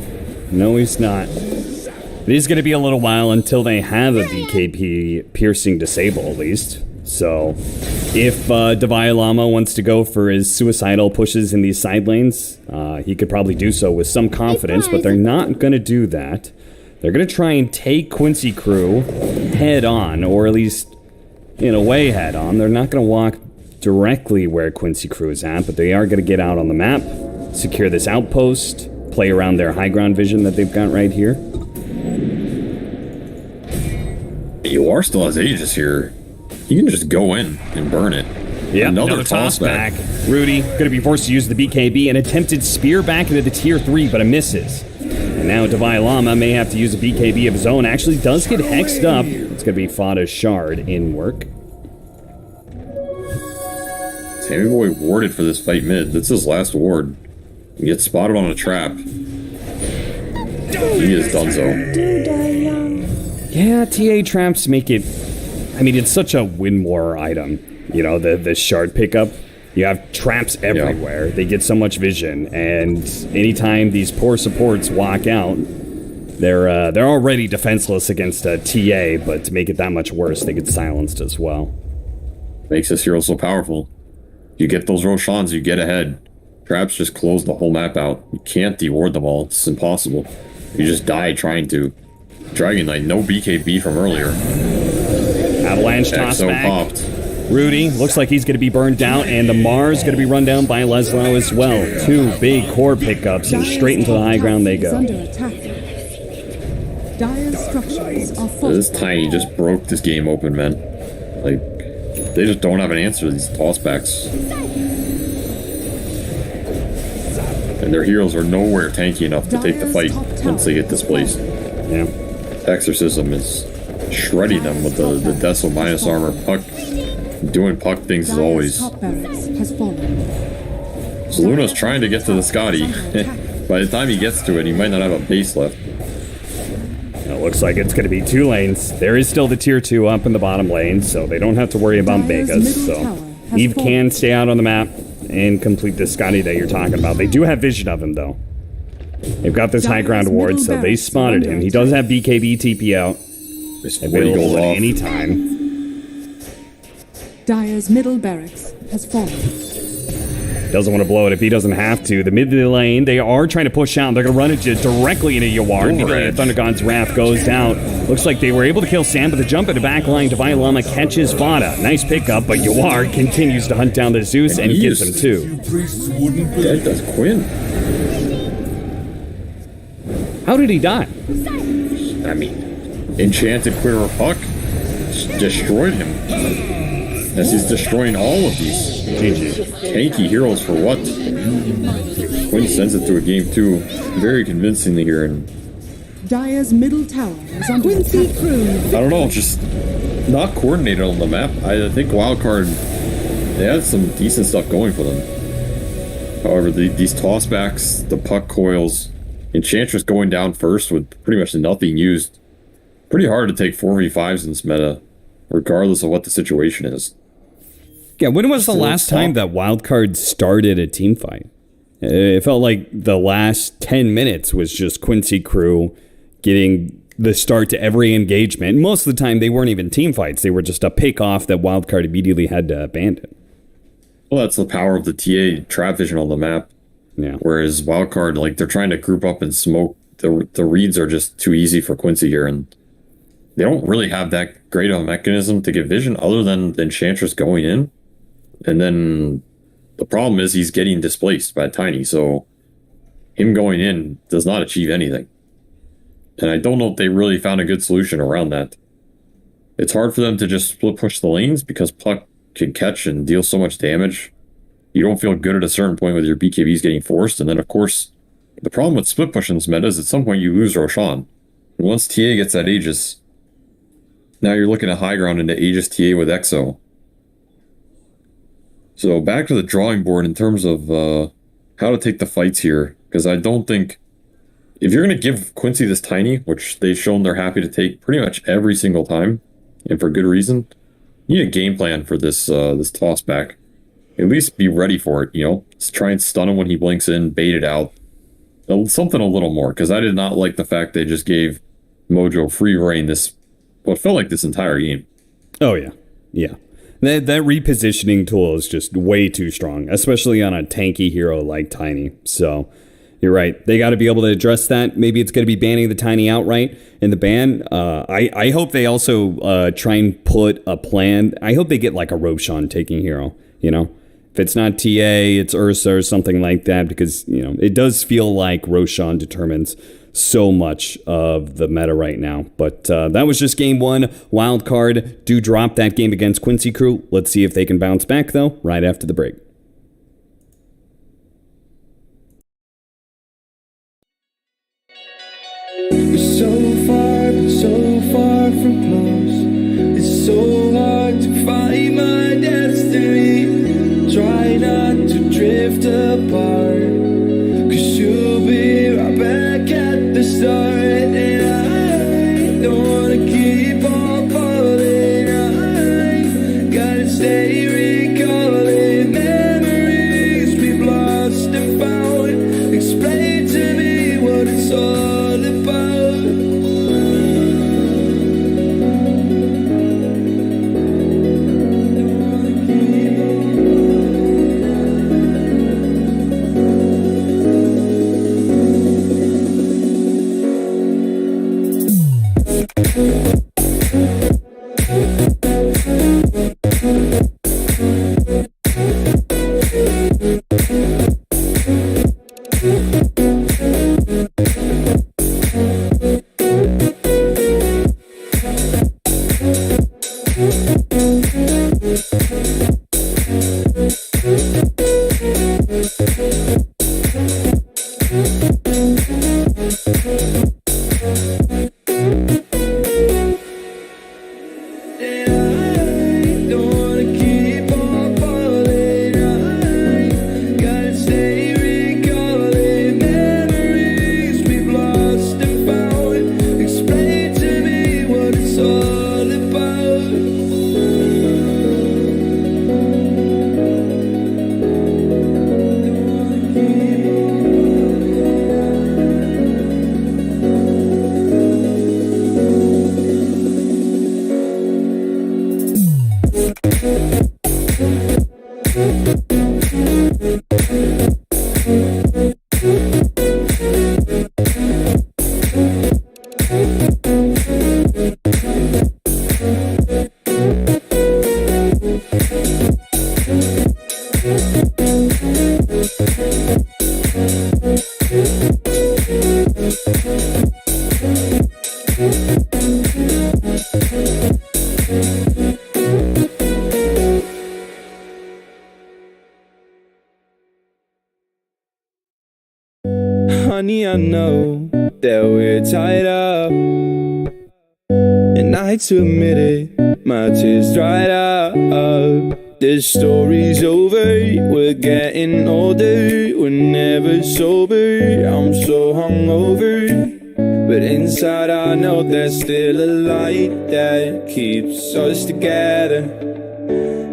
he's not. It is going to be a little while until they have a BKB piercing disable, at least. So, if Dalai Lama wants to go for his suicidal pushes in these side lanes, he could probably do so with some confidence, but they're not going to do that. They're going to try and take Quincy Crew head on, or at least, in a way, head on. They're not going to walk directly where Quincy Crew is at, but they are going to get out on the map, secure this outpost, play around their high ground vision that they've got right here. Uar still has Aegis here. You can just go in and burn it. Yeah, another toss back. Rudy going to be forced to use the BKB. An attempted spear back into the tier 3, but it misses. And now Divine Llama may have to use a BKB of his own. Actually does get hexed up. It's going to be Fada's Shard in work. Sammy Boy warded for this fight mid. That's his last ward. He gets spotted on a trap. He is donezo. Yeah, TA traps make it... I mean, it's such a win more item. You know, the shard pickup. You have traps everywhere. Yeah. They get so much vision. And anytime these poor supports walk out, they're already defenseless against a TA, but to make it that much worse, they get silenced as well. Makes this hero so powerful. You get those Roshans, you get ahead. Traps just close the whole map out. You can't deward them all. It's impossible. You just die trying to. Dragon Knight, no BKB from earlier. Avalanche toss back. Popped. Rudy looks like he's going to be burned down, and the Mars going to be run down by Leslow as well. 2 big core pickups, and straight into the high ground they go. This Tiny just broke this game open, man. Like, they just don't have an answer to these tossbacks. And their heroes are nowhere tanky enough to take the fight once they get displaced. Yeah. Exorcism is shredding them with the Deso minus armor. Puck doing Puck things as always. So Luna's trying to get to the Scotty. By the time he gets to it, he might not have a base left. It looks like it's going to be 2 lanes. There is still the tier 2 up in the bottom lane, so they don't have to worry about Vegas. So Eve can stay out on the map and complete the Scotty that you're talking about. They do have vision of him, though. They've got this high ground ward, so they spotted him. He does have BKB TP out. Available at any time. Dire's middle barracks has fallen. Doesn't want to blow it if he doesn't have to. The mid lane, they are trying to push out. They're going to run it directly into Yawar. Immediately, Thunder God's Wrath goes down. Looks like they were able to kill Sam, but the jump at the back line, Divine Llama catches Fada. Nice pickup, but Yawar continues to hunt down the Zeus and gets him too. That does Quinn. How did he die? I mean, Enchanted Quiver Puck destroyed him. As he's destroying all of these tanky heroes for what? Quinn sends it to a game 2 very convincingly here. And Dire's middle tower is on Quincy Crew. I don't know, just not coordinated on the map. I think Wildcard, they had some decent stuff going for them. However, these tossbacks, the puck coils, Enchantress going down first with pretty much nothing used. Pretty hard to take 4v5s in this meta, regardless of what the situation is. Yeah, when was the last time that Wildcard started a team fight? It felt like the last 10 minutes was just Quincy Crew getting the start to every engagement. Most of the time, they weren't even team fights. They were just a pick-off that Wildcard immediately had to abandon. Well, that's the power of the TA trap vision on the map. Yeah. Whereas Wildcard, like, they're trying to group up and smoke. The reads are just too easy for Quincy here, and they don't really have that great of a mechanism to get vision other than Enchantress going in. And then the problem is he's getting displaced by Tiny, so him going in does not achieve anything. And I don't know if they really found a good solution around that. It's hard for them to just split push the lanes because Puck can catch and deal so much damage. You don't feel good at a certain point with your BKBs getting forced. And then, of course, the problem with split pushing this meta is at some point you lose Roshan. And once TA gets that Aegis, now you're looking at high ground into Aegis TA with Exo. So back to the drawing board in terms of how to take the fights here. Because I don't think... If you're going to give Quincy this Tiny, which they've shown they're happy to take pretty much every single time, and for good reason, you need a game plan for this toss back. At least be ready for it, you know? Just try and stun him when he blinks in, bait it out. Something a little more, because I did not like the fact they just gave Mojo free reign what felt like this entire game. Oh, yeah. Yeah. That repositioning tool is just way too strong, especially on a tanky hero like Tiny. So, you're right. They got to be able to address that. Maybe it's going to be banning the Tiny outright in the ban. I hope they also try and put a plan. I hope they get like a Roshan taking hero, you know? If it's not TA, it's Ursa or something like that, because, you know, it does feel like Roshan determines so much of the meta right now. But that was just game one. Wildcard do drop that game against Quincy Crew. Let's see if they can bounce back, though, right after the break. We're so far from close. It's so hard to find my destiny. Try not to drift apart, 'cause you'll be right back at the start. And I don't wanna keep on falling. I gotta stay recalling memories we've lost and found. Explain to me what it's all about. Honey, I know that we're tied up, and I hate to admit it, my tears dried up. This story's over, we're getting older, we're never sober, I'm so hungover. But inside I know there's still a light that keeps us together.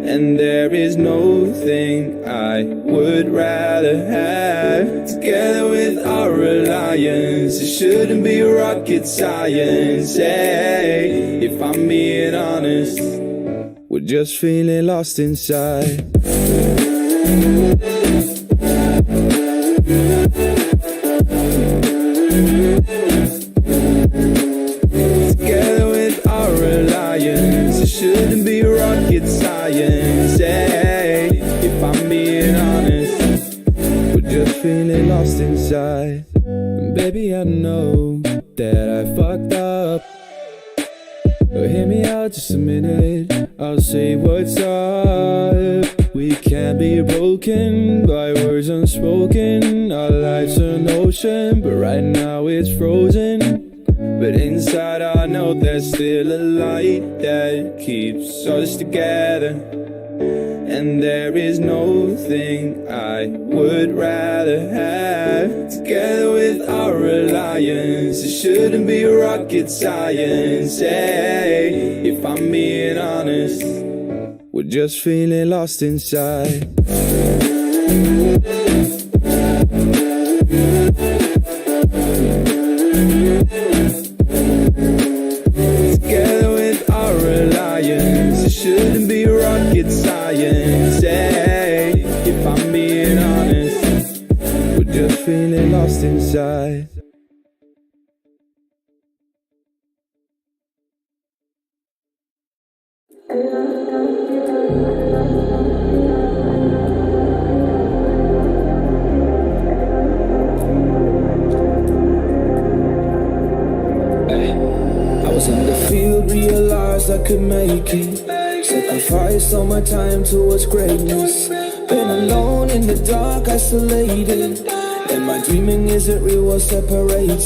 And there is no thing I would rather have. Together with our alliance, it shouldn't be rocket science. Hey, if I'm being honest, we're just feeling lost inside. Together with our alliance, it shouldn't be rocket science. Hey, if I'm being honest, we're just feeling lost inside. And baby, I know that I fucked up, but hear me out just a minute, I'll say what's up. We can't be broken by words unspoken. Our life's an ocean, but right now it's frozen. But inside I know there's still a light that keeps us together. And there is no thing I would rather have. Together with our alliance, it shouldn't be rocket science. Hey, if I'm being honest, we're just feeling lost inside. Together with our alliance, it shouldn't be rocket science. Hey, if I'm being honest, we're just feeling lost inside. could make it. Sacrifice all my time towards greatness. Been alone in the dark, isolated, and my dreaming isn't real or separated.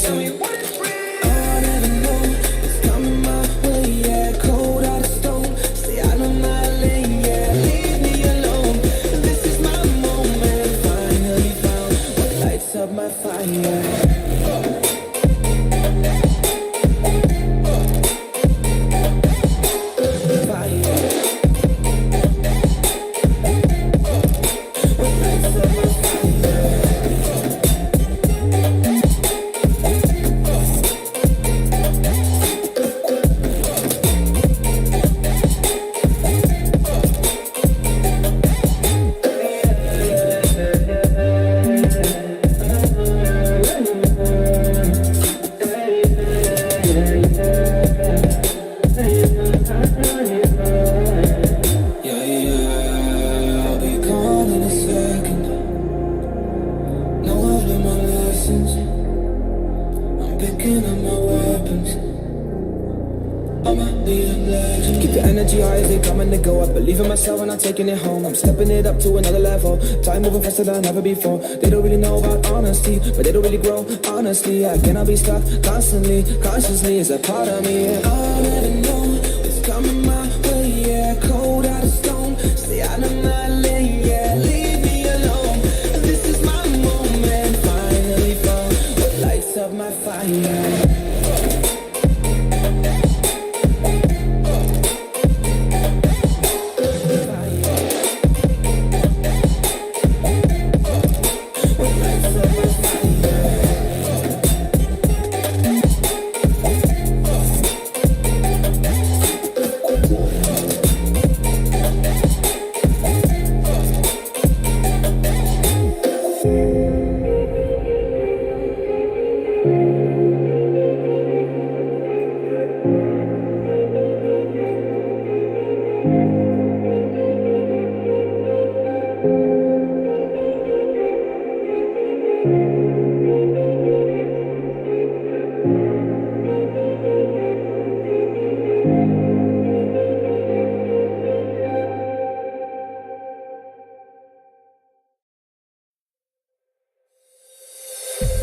Taking it home, I'm stepping it up to another level. Time moving faster than ever before. They don't really know about honesty, but they don't really grow. Honestly, I cannot be stuck constantly. Consciously is a part of me. And I'll never know what's coming my way. Yeah, cold out of stone. Stay out of my lane. Yeah, leave me alone. This is my moment. Finally found what lights up my fire.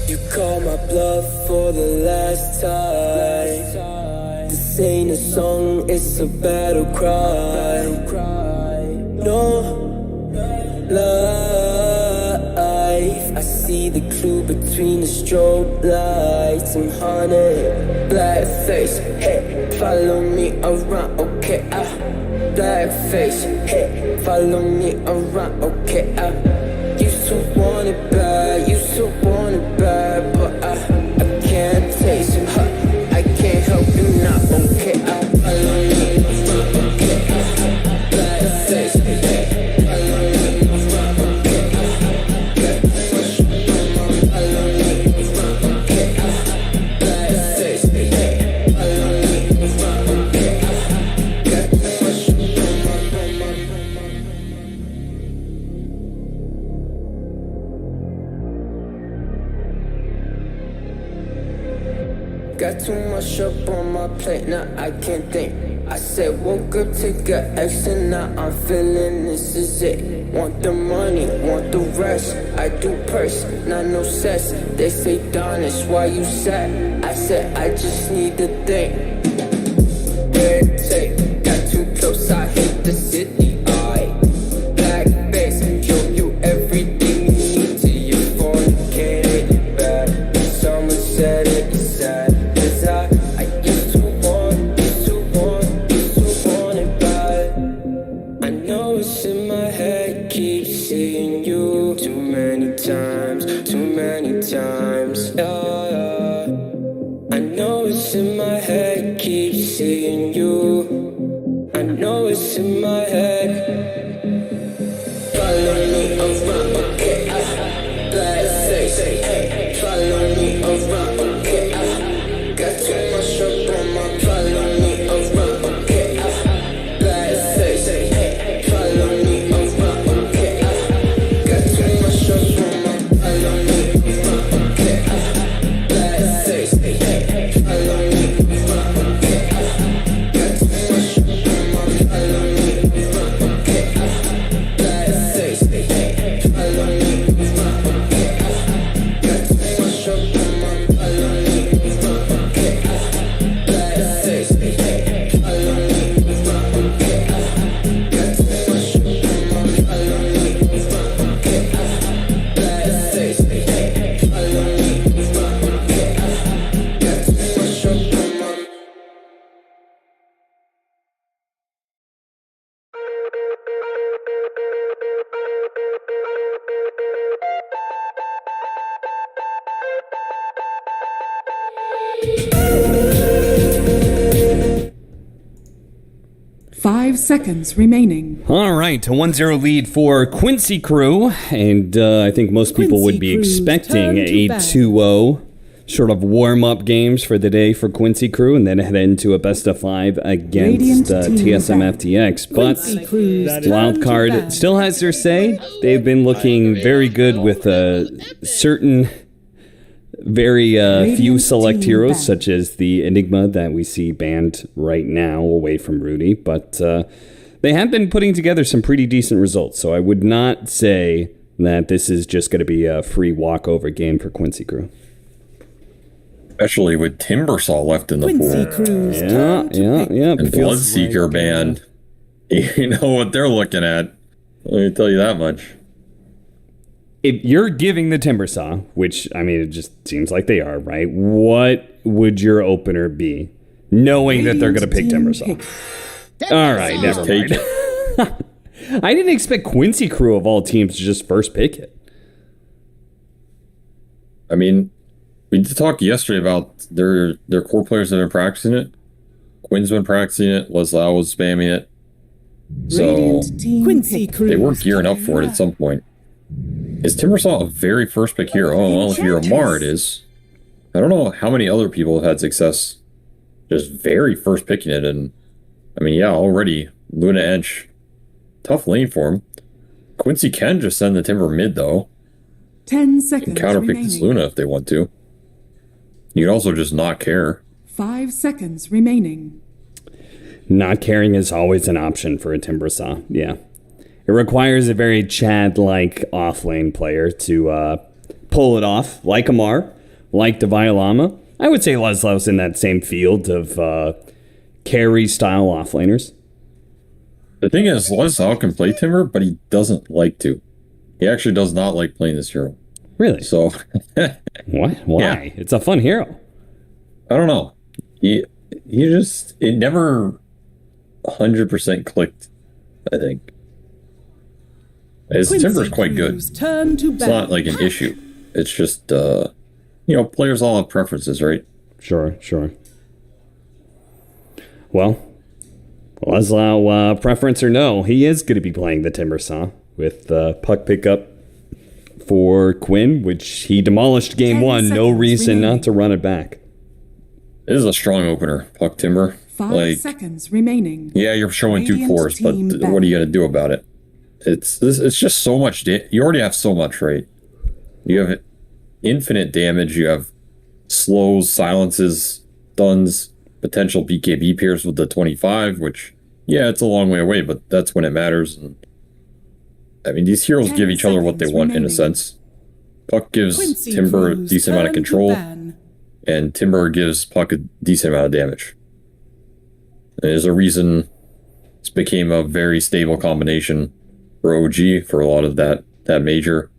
You call my bluff for the last time. This ain't a song, it's a battle cry. No life. I see the clue between the strobe lights. I'm haunted. Black face, hey, follow me around, okay, black face, hey, follow me around, okay, used to want it bad, used to want it bad, but I can't taste it, I can't help you now, okay, follow me around, okay, black face, hey, follow me around, okay, black face, follow me around, okay, black face, hey, follow me around, okay, black face. Got too much up on my plate, now I can't think. I said woke up to get X and now I'm feeling this is it. Want the money, want the rest. I do purse, not no cess. They say Donish, why you sad? I said I just need to think. Red tape, got too close, I hate the city. Black face, show you everything you need till you fornicate it bad. Someone said it's sad. Times, yeah. I know it's in my head, keep seeing you. I know it's in my head. Follow me around, okay, black face, hey, follow me around, okay, got too much up on my, follow me around, okay, black face, hey, follow me around, okay, got too much up on my, follow me. 5 seconds remaining. All right, a 1-0 lead for Quincy Crew, and I think most people would be expecting a 2-0 sort of warm-up games for the day for Quincy Crew, and then head into a best-of-5 against TSM FTX. But Wildcard still has their say. They've been looking very good with certain very few select heroes, such as the Enigma that we see banned right now away from Rudy, but they have been putting together some pretty decent results, so I would not say that this is just going to be a free walkover game for Quincy Crew. Especially with Timbersaw left in the pool. Yeah. And Bloodseeker banned. You know what they're looking at. Let me tell you that much. If you're giving the Timbersaw, which, I mean, it just seems like they are, right? What would your opener be, knowing that they're going to pick Timbersaw? All right, never mind. I didn't expect Quincy Crew, of all teams, to just first pick it. I mean, we did talk yesterday about their core players that have been practicing it. Quinn's been practicing it. Leslie was spamming it. So Quincy Crew. They were gearing up for it at some point. Is Timbersaw a very first pick hero? Oh, well, if you're a Mar, it is. I don't know how many other people have had success just very first picking it. And I mean, yeah, already Luna Ench, tough lane for him. Quincy can just send the Timber mid, though. 10 seconds Can counterpick remaining. this Luna if they want to. You can also just not care. 5 seconds remaining. Not caring is always an option for a Timbersaw, yeah. It requires a very Chad-like off-lane player to pull it off, like Amar, like Devialama. I would say Leslow's in that same field of carry-style off-laners. The thing is, Leslow can play Timber, but he doesn't like to. He actually does not like playing this hero. Really? So, what? Why? Yeah. It's a fun hero. I don't know. He just, it never 100% clicked, I think. His Timber's quite good. It's not like an issue. It's just, players all have preferences, right? Sure. Well, Leslow, preference or no, he is going to be playing the Timbersaw with puck pickup for Quinn, which he demolished game 1. No reason not to run it back. It is a strong opener, Puck Timber. 5 seconds remaining. Yeah, you're showing 2 cores, but what are you going to do about it? It's just so much. You already have so much, right? You have infinite damage. You have slows, silences, stuns, potential BKB pairs with the 25, which, yeah, it's a long way away, but that's when it matters. And I mean, these heroes give each other what they want in a sense. Puck gives Quincy Timber a Cruz decent amount of turn to control, ban. and Timber gives Puck a decent amount of damage. And there's a reason this became a very stable combination for OG for a lot of that major.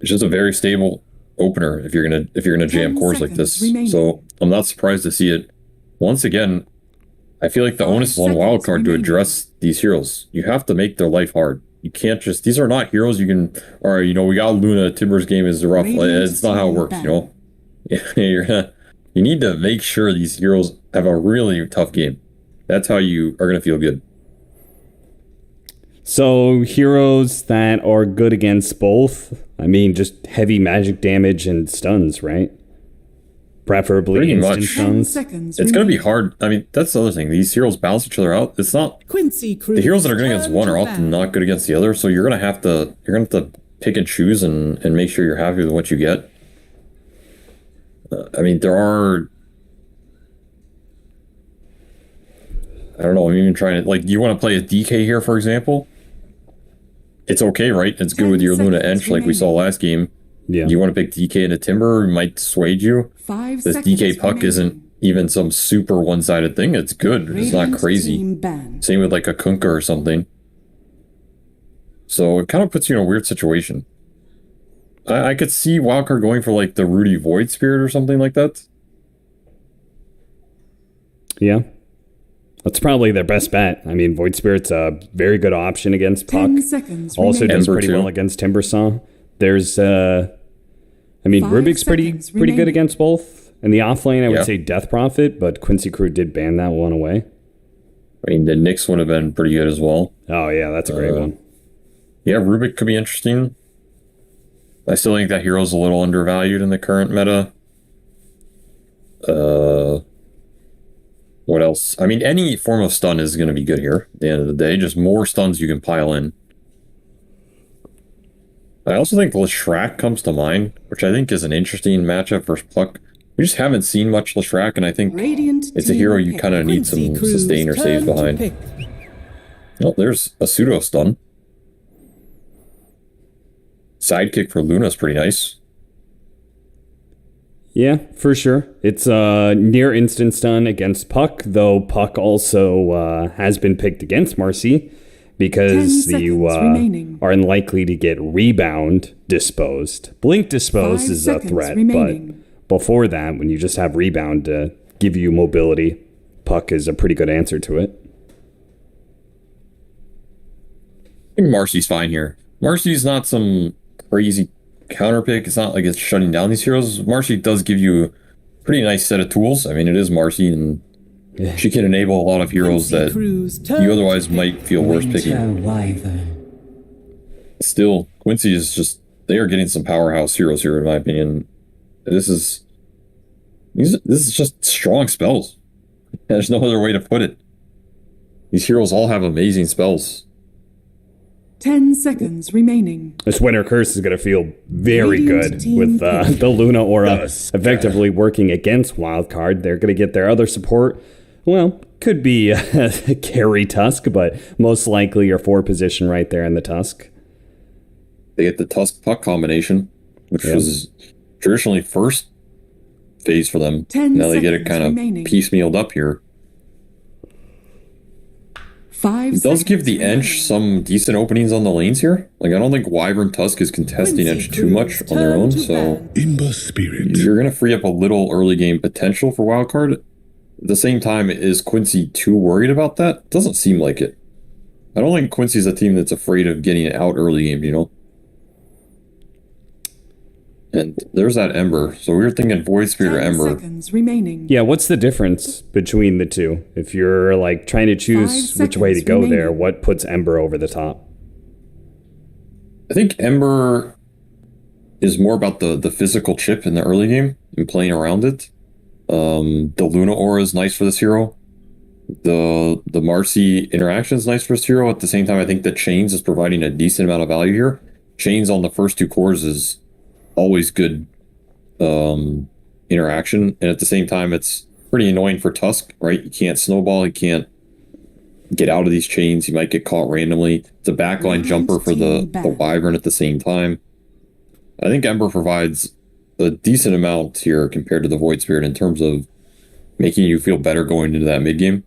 It's just a very stable opener if you're gonna jam cores like this. So I'm not surprised to see it. Once again, I feel like the onus is on Wildcard to address these heroes. You have to make their life hard. You can't just, these are not heroes you can, or we got Luna, Timber's game is rough. It's not how it works, You need to make sure these heroes have a really tough game. That's how you are gonna feel good. So heroes that are good against both, I mean, just heavy magic damage and stuns, right? Preferably Pretty instant much. stuns. It's going to be hard. I mean, that's the other thing. These heroes balance each other out. It's not Quincy Cruz the heroes that are good against turn one to are often ban. not good against the other. So you're gonna have to pick and choose and make sure you're happy with what you get. I mean, there are. I don't know. I'm even trying to you want to play a DK here, for example. It's okay, right? It's good with your Luna Ench, like we saw last game. Yeah. You want to pick DK into Timber, it might sway you. 5 This seconds DK puck remaining. isn't even some super one-sided thing. It's good. It's not Radiant crazy. team banned. Same with like a Kunkka or something. So it kind of puts you in a weird situation. I could see Wildcard going for like the Rudy Void Spirit or something like that. Yeah. That's probably their best bet. I mean, Void Spirit's a very good option against Puck. 10 seconds Also remaining. does Ember pretty too. well against Timbersaw. There's, I mean, 5 Rubik's pretty seconds good remaining. against both. In the offlane, I would Yeah. say Death Prophet, but Quincy Crew did ban that one away. I mean, the Nyx would have been pretty good as well. Oh, yeah, that's a great one. Yeah, Rubik could be interesting. I still think that hero's a little undervalued in the current meta. What else? I mean, any form of stun is going to be good here at the end of the day. Just more stuns you can pile in. I also think Leshrac comes to mind, which I think is an interesting matchup versus Pluck. We just haven't seen much Leshrac, and I think it's a hero you kind of need some sustain or saves behind. Oh, there's a pseudo stun. Sidekick for Luna's pretty nice. Yeah, for sure. It's near instant stun against Puck, though Puck also has been picked against Marcy because you are unlikely to get rebound disposed. Blink disposed is a threat, but before that, when you just have rebound to give you mobility, Puck is a pretty good answer to it. I think Marcy's fine here. Marcy's not some crazy counter pick. It's not like it's shutting down these heroes. Marcy does give you a pretty nice set of tools. I mean, it is Marcy, and she can enable a lot of heroes that you otherwise might feel worse picking. Still, Quincy is just, they are getting some powerhouse heroes here, in my opinion. This is just strong spells. There's no other way to put it. These heroes all have amazing spells. 10 seconds remaining. This Winter Curse is going to feel very good with the Luna Aura effectively working against Wildcard. They're going to get their other support. Well, could be carry Tusk, but most likely your 4 position right there in the Tusk. They get the Tusk Puck combination, which was traditionally first phase for them. Now they get it kind of piecemealed up here. It does give the Ench some decent openings on the lanes here. Like, I don't think Wyvern Tusk is contesting Ench too much on their own, so you're going to free up a little early game potential for Wildcard. At the same time, is Quincy too worried about that? Doesn't seem like it. I don't think Quincy's a team that's afraid of getting out early game, you know? And there's that Ember. So we were thinking Void Spirit or Ember. Seconds remaining. Yeah, what's the difference between the two? If you're like trying to choose which way to go there, what puts Ember over the top? I think Ember is more about the physical chip in the early game and playing around it. The Luna Aura is nice for this hero. The Marcy interaction is nice for this hero. At the same time, I think that Chains is providing a decent amount of value here. Chains on the first 2 cores is always good interaction, and at the same time it's pretty annoying for Tusk, right? You can't snowball, you can't get out of these chains, you might get caught randomly. It's a backline jumper for the Wyvern at the same time. I think Ember provides a decent amount here compared to the Void Spirit in terms of making you feel better going into that mid game.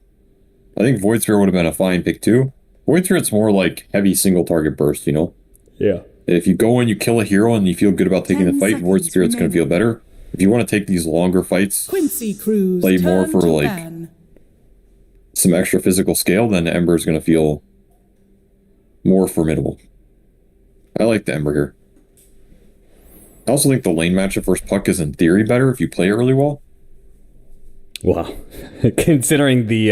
I think Void Spirit would have been a fine pick too. Void Spirit's more like heavy single target burst, you know? Yeah. If you go in, you kill a hero, and you feel good about taking the fight, Void Spirit's going to feel better. If you want to take these longer fights, play more for like some extra physical scale, then Ember's going to feel more formidable. I like the Ember here. I also think the lane matchup versus Puck is in theory better if you play early well. Wow. Considering the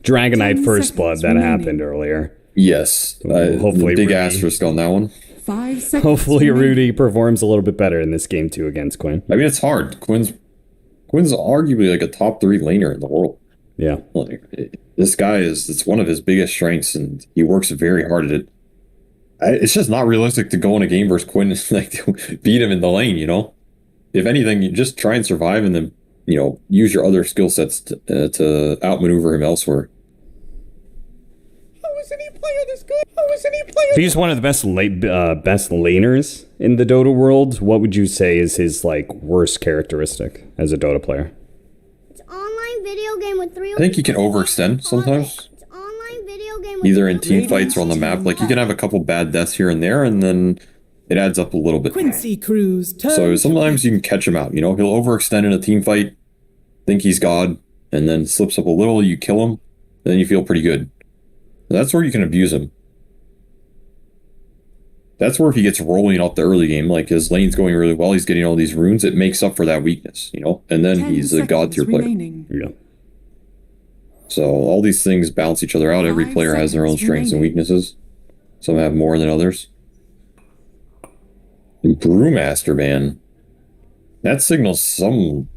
Dragonite First Blood that happened earlier. Yes. Hopefully big Rudy, asterisk on that one. 5 seconds hopefully Rudy performs a little bit better in this game too against Quinn. I mean, it's hard. Quinn's arguably like a top 3 laner in the world. Yeah. Like, this guy it's one of his biggest strengths, and he works very hard at it. It's just not realistic to go in a game versus Quinn and like beat him in the lane, you know? If anything, you just try and survive and then, you know, use your other skill sets to outmaneuver him elsewhere. If he's one of the best laners in the Dota world, what would you say is his like worst characteristic as a Dota player? It's online video game with 3. I think he can overextend sometimes. It's online video game with Either in team fights or on the map. Like, you can have a couple bad deaths here and there, and then it adds up a little bit. Quincy Crew's turn. So sometimes you can catch him out, you know? He'll overextend in a team fight, think he's God, and then slips up a little, you kill him, and then you feel pretty good. That's where you can abuse him. That's where if he gets rolling off the early game, like his lane's going really well, he's getting all these runes, it makes up for that weakness, you know? And then he's a god tier player. Yeah. So all these things balance each other out. Every player has their own strengths and weaknesses. Some have more than others. Brewmaster ban. That signals some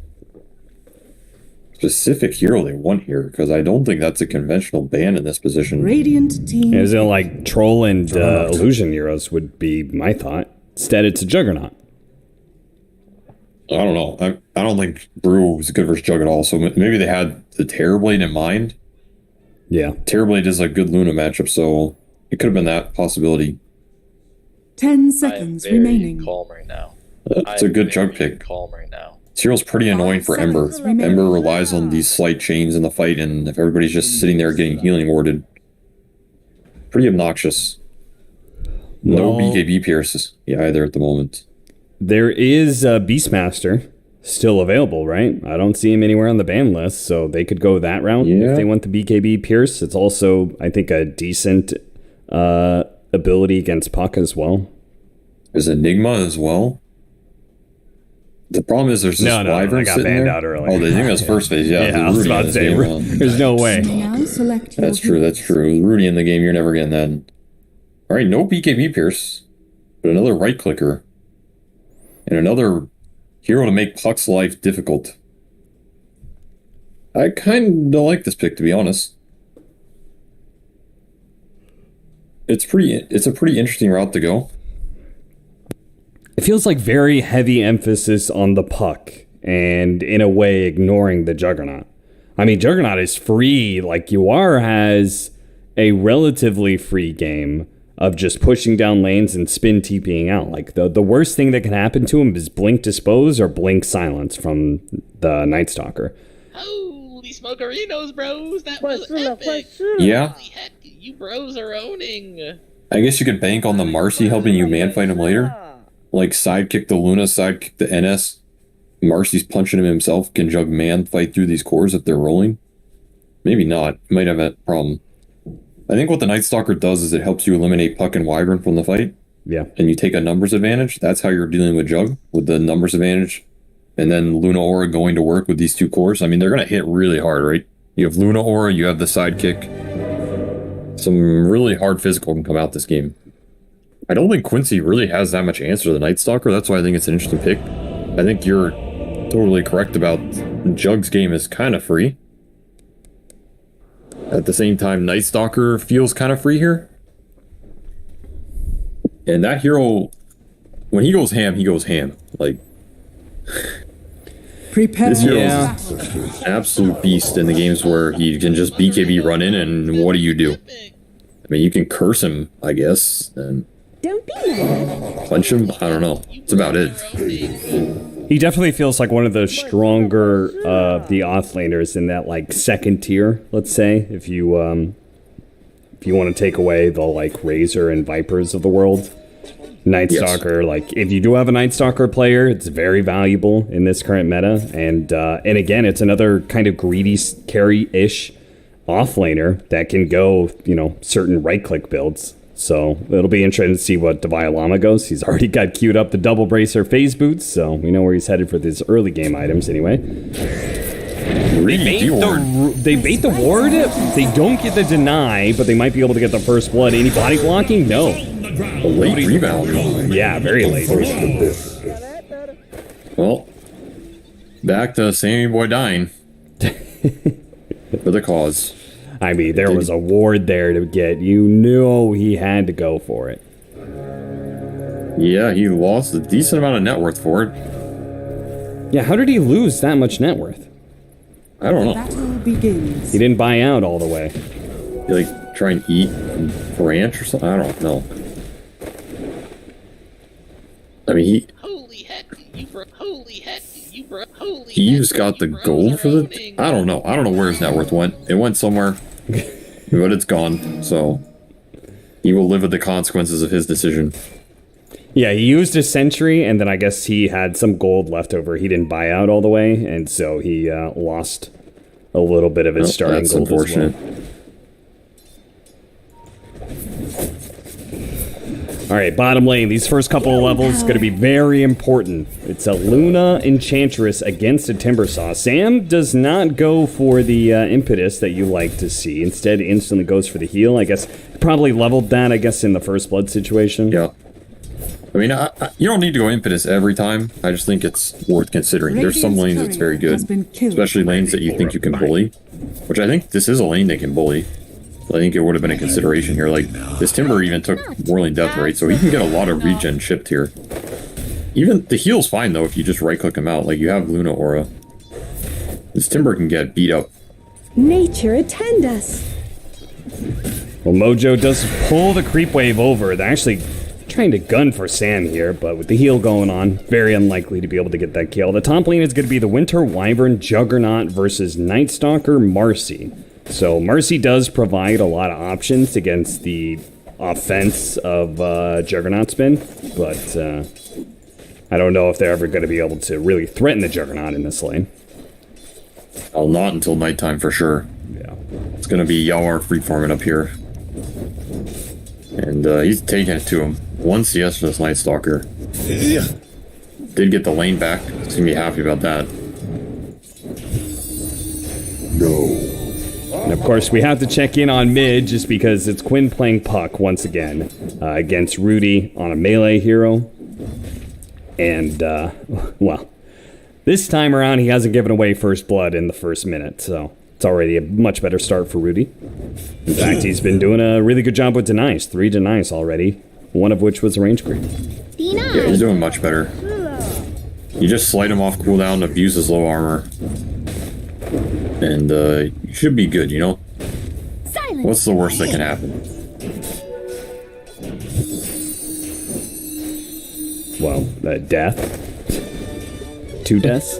specific hero they want here, because I don't think that's a conventional ban in this position. Radiant team. Is it like Troll and Illusion heroes would be my thought. Instead, it's a Juggernaut. I don't know. I don't think Brew is good versus Jug at all, so maybe they had the Terrorblade in mind. Yeah. Terrorblade is a good Luna matchup, so it could have been that possibility. 10 seconds remaining. Calm right now. It's a good Jug pick. Calm right now. This hero's pretty annoying for Ember. Ember relies on these slight chains in the fight, and if everybody's just sitting there getting healing warded, pretty obnoxious. No BKB pierces either at the moment. There is a Beastmaster still available, right? I don't see him anywhere on the ban list, so they could go that route if they want the BKB pierce. It's also, I think, a decent ability against Puck as well. There's Enigma as well. The problem is there's this Wyvern got sitting banned there. out earlier. Oh, the Enigma's first phase, yeah. I was about to say, there's no way. Now select your That's true, that's true. Rudy in the game, you're never getting that. All right, no BKB pierce, but another right clicker. And another hero to make Puck's life difficult. I kind of like this pick, to be honest. It's a pretty interesting route to go. It feels like very heavy emphasis on the Puck, and in a way ignoring the Juggernaut. I mean, Juggernaut is free. Like, UR has a relatively free game of just pushing down lanes and spin TPing out. Like, the worst thing that can happen to him is Blink Dispose or Blink Silence from the Night Stalker. Holy smokerinos, bros! That was epic! Yeah. Holy heck, you bros are owning! I guess you could bank on the Marcy helping you man fight him later. Like, sidekick the Luna, sidekick the NS. Marcy's punching him himself. Can Jug man fight through these cores if they're rolling? Maybe not. Might have that problem. I think what the Night Stalker does is it helps you eliminate Puck and Wyvern from the fight. Yeah. And you take a numbers advantage. That's how you're dealing with Jug, with the numbers advantage. And then Luna Aura going to work with these two cores. I mean, they're going to hit really hard, right? You have Luna Aura, you have the sidekick. Some really hard physical can come out this game. I don't think Quincy really has that much answer to the Night Stalker. That's why I think it's an interesting pick. I think you're totally correct about Jug's game is kind of free. At the same time, Night Stalker feels kind of free here. And that hero, when he goes ham, he goes ham. Like, Prepare. this hero is an absolute beast in the games where he can just BKB run in, and what do? I mean, you can curse him, I guess, and Don't be mad. punch him. I don't know. That's about it. He definitely feels like one of the stronger of the offlaners in that, like, second tier, let's say, if you want to take away the, like, Razor and Vipers of the world. Night Stalker, like, if you do have a Night Stalker player, it's very valuable in this current meta, and again, it's another kind of greedy carry-ish offlaner that can go, you know, certain right-click builds. So it'll be interesting to see what Devaya Lama goes. He's already got queued up the double bracer phase boots, so we know where he's headed for these early game items anyway. They bait the ward. They don't get the deny, but they might be able to get the first blood. Any body blocking? No. A late rebound. Yeah, very late. Well, back to Sammy Boy dying for the cause. I mean, there was a ward there to get. You knew he had to go for it. Yeah, he lost a decent amount of net worth for it. Yeah, how did he lose that much net worth? I don't know. Battle begins. He didn't buy out all the way. He, like, try and eat branch or something? I don't know. I mean, Holy heck, you bro! Holy heck, you bro! Holy he heck, just got the you bros gold are for the... owning. I don't know. I don't know where his net worth went. It went somewhere, but it's gone, so he will live with the consequences of his decision. Yeah, he used his sentry, and then I guess he had some gold left over. He didn't buy out all the way, and so he lost a little bit of his starting that's gold unfortunate. as well. All right, bottom lane. These first couple of levels going to be very important. It's a Luna Enchantress against a Timbersaw. Sam does not go for the impetus that you like to see. Instead, instantly goes for the heal. I guess probably leveled that, I guess, in the first blood situation. Yeah. I mean, you don't need to go impetus every time. I just think it's worth considering. There's some lanes that's very good, especially lanes that you think you can bully, which I think this is a lane they can bully. I think it would have been a consideration here. Like, this Timber even took Whirling Death, right? So he can get a lot of regen shipped here. Even the heal's fine, though, if you just right-click him out. Like, you have Luna Aura. This Timber can get beat up. Nature attend us. Well, Mojo does pull the creep wave over. They're actually trying to gun for Sam here, but with the heal going on, very unlikely to be able to get that kill. The top lane is going to be the Winter Wyvern Juggernaut versus Night Stalker Marcy. So Marcy does provide a lot of options against the offense of Juggernaut Spin, but I don't know if they're ever going to be able to really threaten the Juggernaut in this lane. Well, not until nighttime for sure. Yeah. It's going to be Yawar freeforming up here. And he's taking it to him. 1 CS for this Night Stalker. Did get the lane back. He's going to be happy about that. No. And of course, we have to check in on mid just because it's Quinn playing Puck once again against Rudy on a melee hero. And, well, this time around, he hasn't given away first blood in the first minute, so it's already a much better start for Rudy. In fact, he's been doing a really good job with denies. 3 denies already, one of which was a range creep. Yeah, he's doing much better. You just slide him off cooldown, abuse his low armor. And you should be good, you know? Silence. What's the worst that can happen? Well, death. 2 deaths.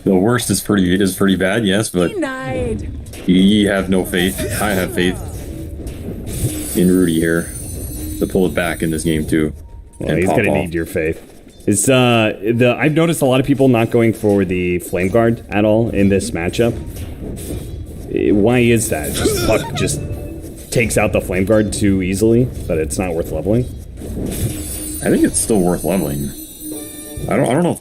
The worst is pretty bad, yes, but you have no faith. I have faith in Rudy here to pull it back in this game too. Well, he's gonna need your faith. Is I've noticed a lot of people not going for the Flame Guard at all in this matchup. Why is that? Just Puck just takes out the Flame Guard too easily, but it's not worth leveling. I think it's still worth leveling. I don't know if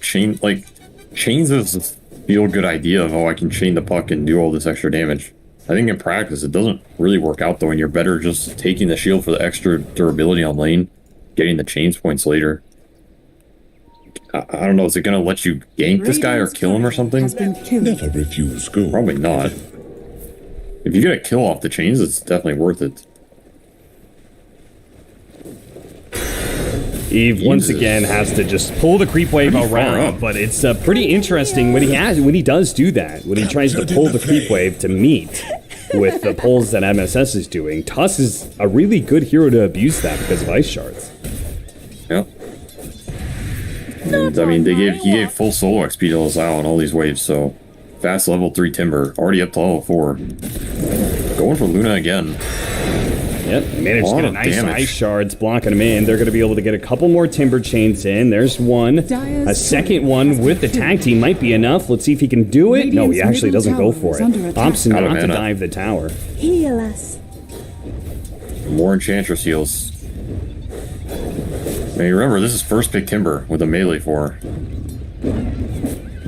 chains is a feel good idea of, oh, I can chain the Puck and do all this extra damage. I think in practice it doesn't really work out though, and you're better just taking the shield for the extra durability on lane, getting the chains points later. I don't know, is it gonna let you gank this guy or kill him or something? Never refuse go. Probably not. If you get a kill off the chains, it's definitely worth it. Eve once again has to just pull the creep wave around, but it's pretty interesting when he does do that. When he tries to pull the creep wave to meet with the pulls that MSS is doing, Tuss is a really good hero to abuse that because of ice shards. Yep. And I mean, he gave full solo XP to Lazao on all these waves, so fast level 3 Timber, already up to level 4. Going for Luna again. Yep, managed to get a nice ice shards blocking him in. They're going to be able to get a couple more Timber chains in. There's one. A second one with the tag team might be enough. Let's see if he can do it. No, he actually doesn't go for it. Opts not to dive the tower. Heal us. More Enchantress heals. Now you remember, this is first pick Timber with a melee 4.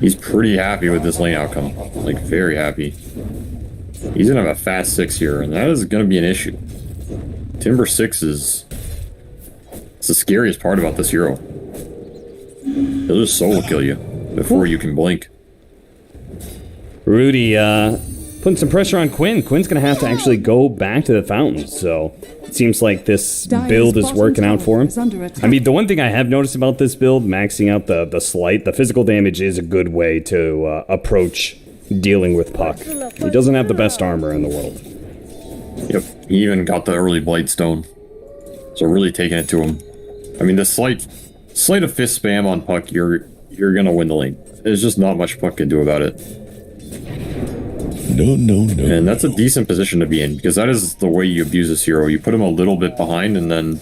He's pretty happy with this lane outcome. Like, very happy. He's going to have a fast 6 here, and that is going to be an issue. Timber 6 is... it's the scariest part about this hero. He'll just solo kill you before you can blink. Rudy, putting some pressure on Quinn. Quinn's going to have to actually go back to the fountain, so it seems like this build is working out for him. I mean, the one thing I have noticed about this build, maxing out the slight, the physical damage is a good way to approach dealing with Puck. He doesn't have the best armor in the world. Yep, he even got the early Blightstone. So really taking it to him. I mean, the slight of fist spam on Puck, you're going to win the lane. There's just not much Puck can do about it. No. And that's a decent position to be in, because that is the way you abuse this hero. You put him a little bit behind, and then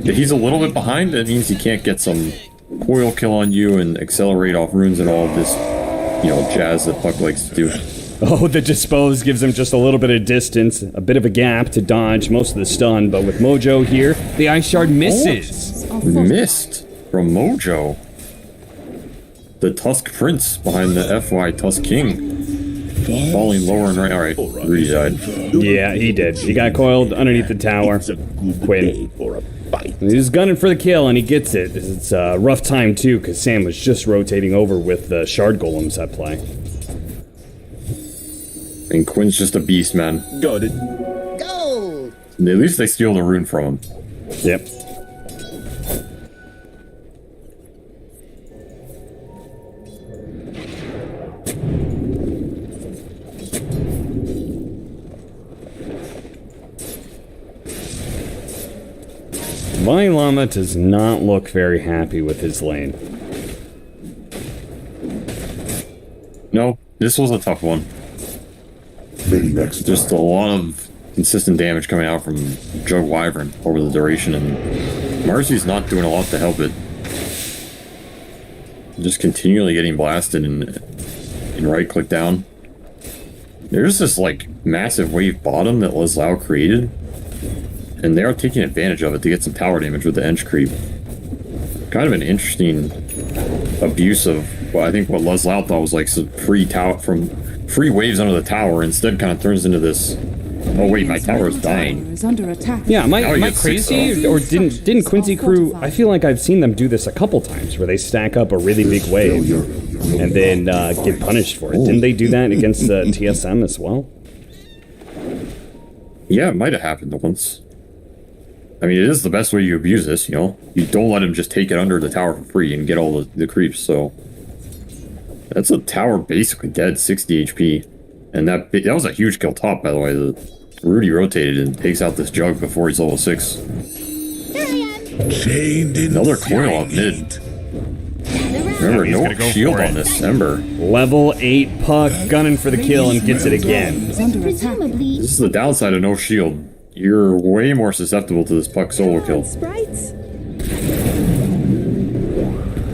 if he's a little bit behind, that means he can't get some coil kill on you and accelerate off runes and all of this, you know, jazz that Puck likes to do. Oh, the Dispose gives him just a little bit of distance, a bit of a gap to dodge most of the stun, but with Mojo here, the Ice Shard misses. Missed from Mojo. The Tusk Prince behind the FY Tusk King. Falling lower and right. Alright, Rudy died. Yeah, he did. He got coiled underneath the tower. Quinn. He's gunning for the kill, and he gets it. It's a rough time, too, because Sam was just rotating over with the Shard Golems at play. And Quinn's just a beast, man. Got it. Go! At least they steal the rune from him. Yep. Vine Llama does not look very happy with his lane. No, this was a tough one. Maybe next time. Just a lot of consistent damage coming out from Jug Wyvern over the duration, and Marcy's not doing a lot to help it. Just continually getting blasted and right click down. There's this like massive wave bottom that Leslau created, and they are taking advantage of it to get some tower damage with the Ench creep. Kind of an interesting abuse of I think what Leslau thought was like some free tower from free waves under the tower. Instead, kind of turns into this. Oh wait, my tower is dying. Yeah, am I crazy? Or didn't Quincy crew? I feel like I've seen them do this a couple times, where they stack up a really big wave and then get punished for it. Didn't they do that against TSM as well? Yeah, it might have happened once. I mean, it is the best way you abuse this, you know? You don't let him just take it under the tower for free and get all the creeps, so... That's a tower basically dead, 60 HP. And that was a huge kill top, by the way. Rudy rotated and takes out this Jug before he's level 6. Another coil up mid. Remember, no shield on this Ember. Level 8 Puck gunning for the kill and gets it again. Presumably. This is the downside of no shield. You're way more susceptible to this Puck solo kill. Sprites.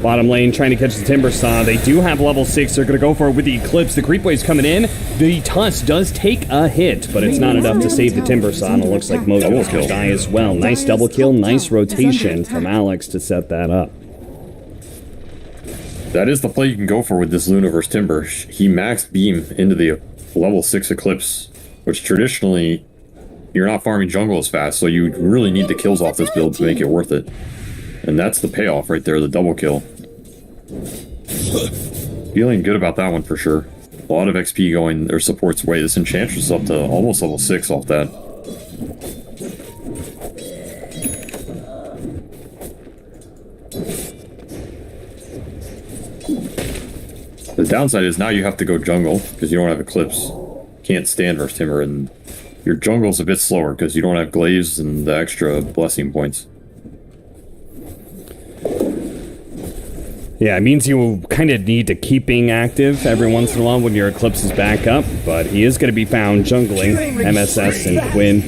Bottom lane trying to catch the Timber Saw. They do have level 6. They're going to go for it with the Eclipse. The creep wave's coming in. The Tusk does take a hit, but it's not enough to save the Timber Saw. And it looks like Mojo's going to die as well. Nice double kill. Nice rotation from Alex to set that up. That is the play you can go for with this Luna versus Timber. He maxed beam into the level 6 Eclipse, which traditionally you're not farming jungle as fast, so you really need the kills off this build to make it worth it. And that's the payoff right there, the double kill. Feeling good about that one for sure. A lot of XP going their support's way. This Enchantress is up to almost level 6 off that. The downside is now you have to go jungle because you don't have Eclipse. Can't stand versus Timber, and your jungle's a bit slower because you don't have Glaives and the extra blessing points. Yeah, it means you kind of need to keep being active every once in a while when your Eclipse is back up, but he is going to be found jungling MSS and Quinn.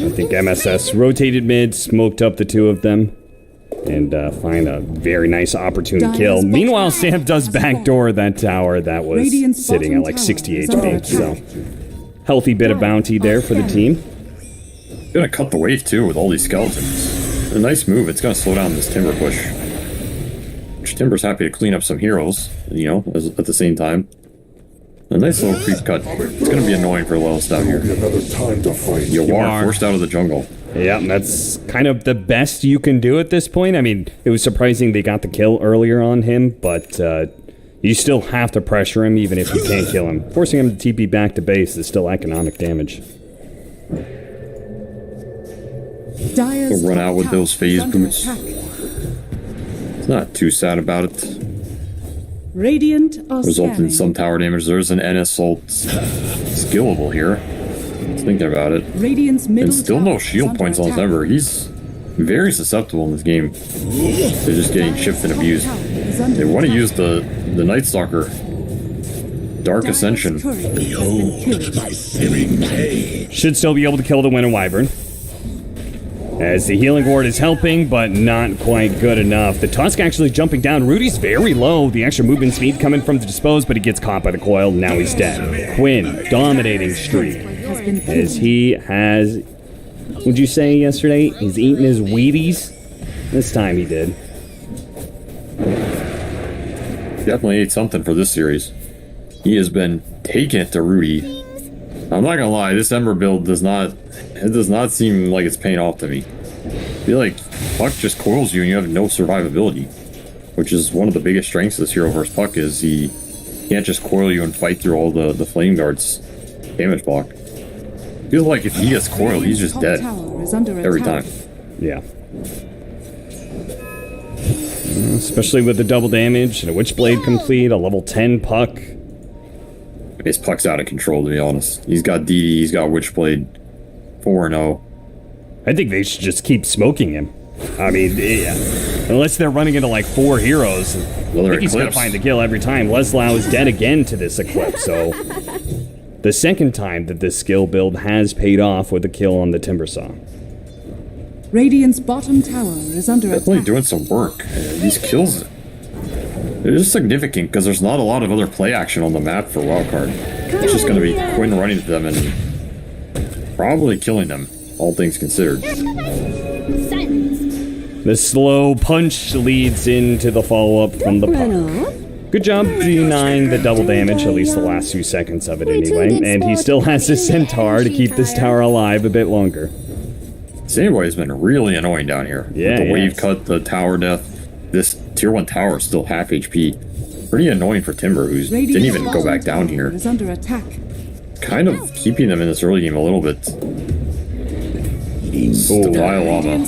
I think MSS rotated mid, smoked up the two of them, and find a very nice opportune kill. Meanwhile, Sam does backdoor that tower that was sitting at like 60 HP, so healthy bit of bounty there for the team. Gonna cut the wave too with all these skeletons. A nice move. It's gonna slow down this Timber push. Which Timber's happy to clean up some heroes, you know, at the same time. A nice little creep cut. It's gonna be annoying for Lelis down here. Yawar forced out of the jungle. Yeah, that's kind of the best you can do at this point. I mean, it was surprising they got the kill earlier on him, but you still have to pressure him even if you can't kill him. Forcing him to TP back to base is still economic damage. He'll run out with those phase boots. Not too sad about it. Radiant Resulted in some tower damage. There's an NS ult skillable here. Thinking about it. And still no shield points on his Ember. He's very susceptible in this game to just getting chipped and abused. They want to use the Night Stalker Dark Ascension. Behold my searing pain. Should still be able to kill the Winter Wyvern. As the healing ward is helping, but not quite good enough. The Tusk actually jumping down. Rudy's very low. The extra movement speed coming from the Dispose, but he gets caught by the coil. Now he's dead. Quinn, dominating streak. As he has, would you say yesterday, he's eating his Wheaties? This time he did. Definitely ate something for this series. He has been taking it to Rudy. I'm not gonna lie, this Ember build does not seem like it's paying off to me. I feel like Puck just coils you and you have no survivability, which is one of the biggest strengths of this hero versus Puck is he can't just coil you and fight through all the Flame Guard's damage block. Feels like if he gets coiled, he's just dead every time. Yeah. Especially with the double damage and a Witchblade complete, a level 10 Puck. His Puck's out of control, to be honest. He's got DD, he's got Witchblade, 4-0. I think they should just keep smoking him. I mean, yeah. Unless they're running into like 4 heroes. I think he's gonna find the kill every time. Leslau is dead again to this Eclipse, so... The second time that this skill build has paid off with a kill on the Timbersaw. Radiant's bottom tower is under attack. Definitely doing some work. These kills... They're just significant because there's not a lot of other play action on the map for Wildcard. It's just going to be Quinn running to them and probably killing them, all things considered. The slow punch leads into the follow-up from the Puck. Good job denying the double damage, at least the last few seconds of it anyway, and he still has his Centaur to keep this tower alive a bit longer. Sandboy has been really annoying down here. Yeah, with the wave cut, the tower death. This tier 1 tower is still half HP. Pretty annoying for Timber, who didn't even go back down here. Is under attack. Kind of keeping them in this early game a little bit. Lava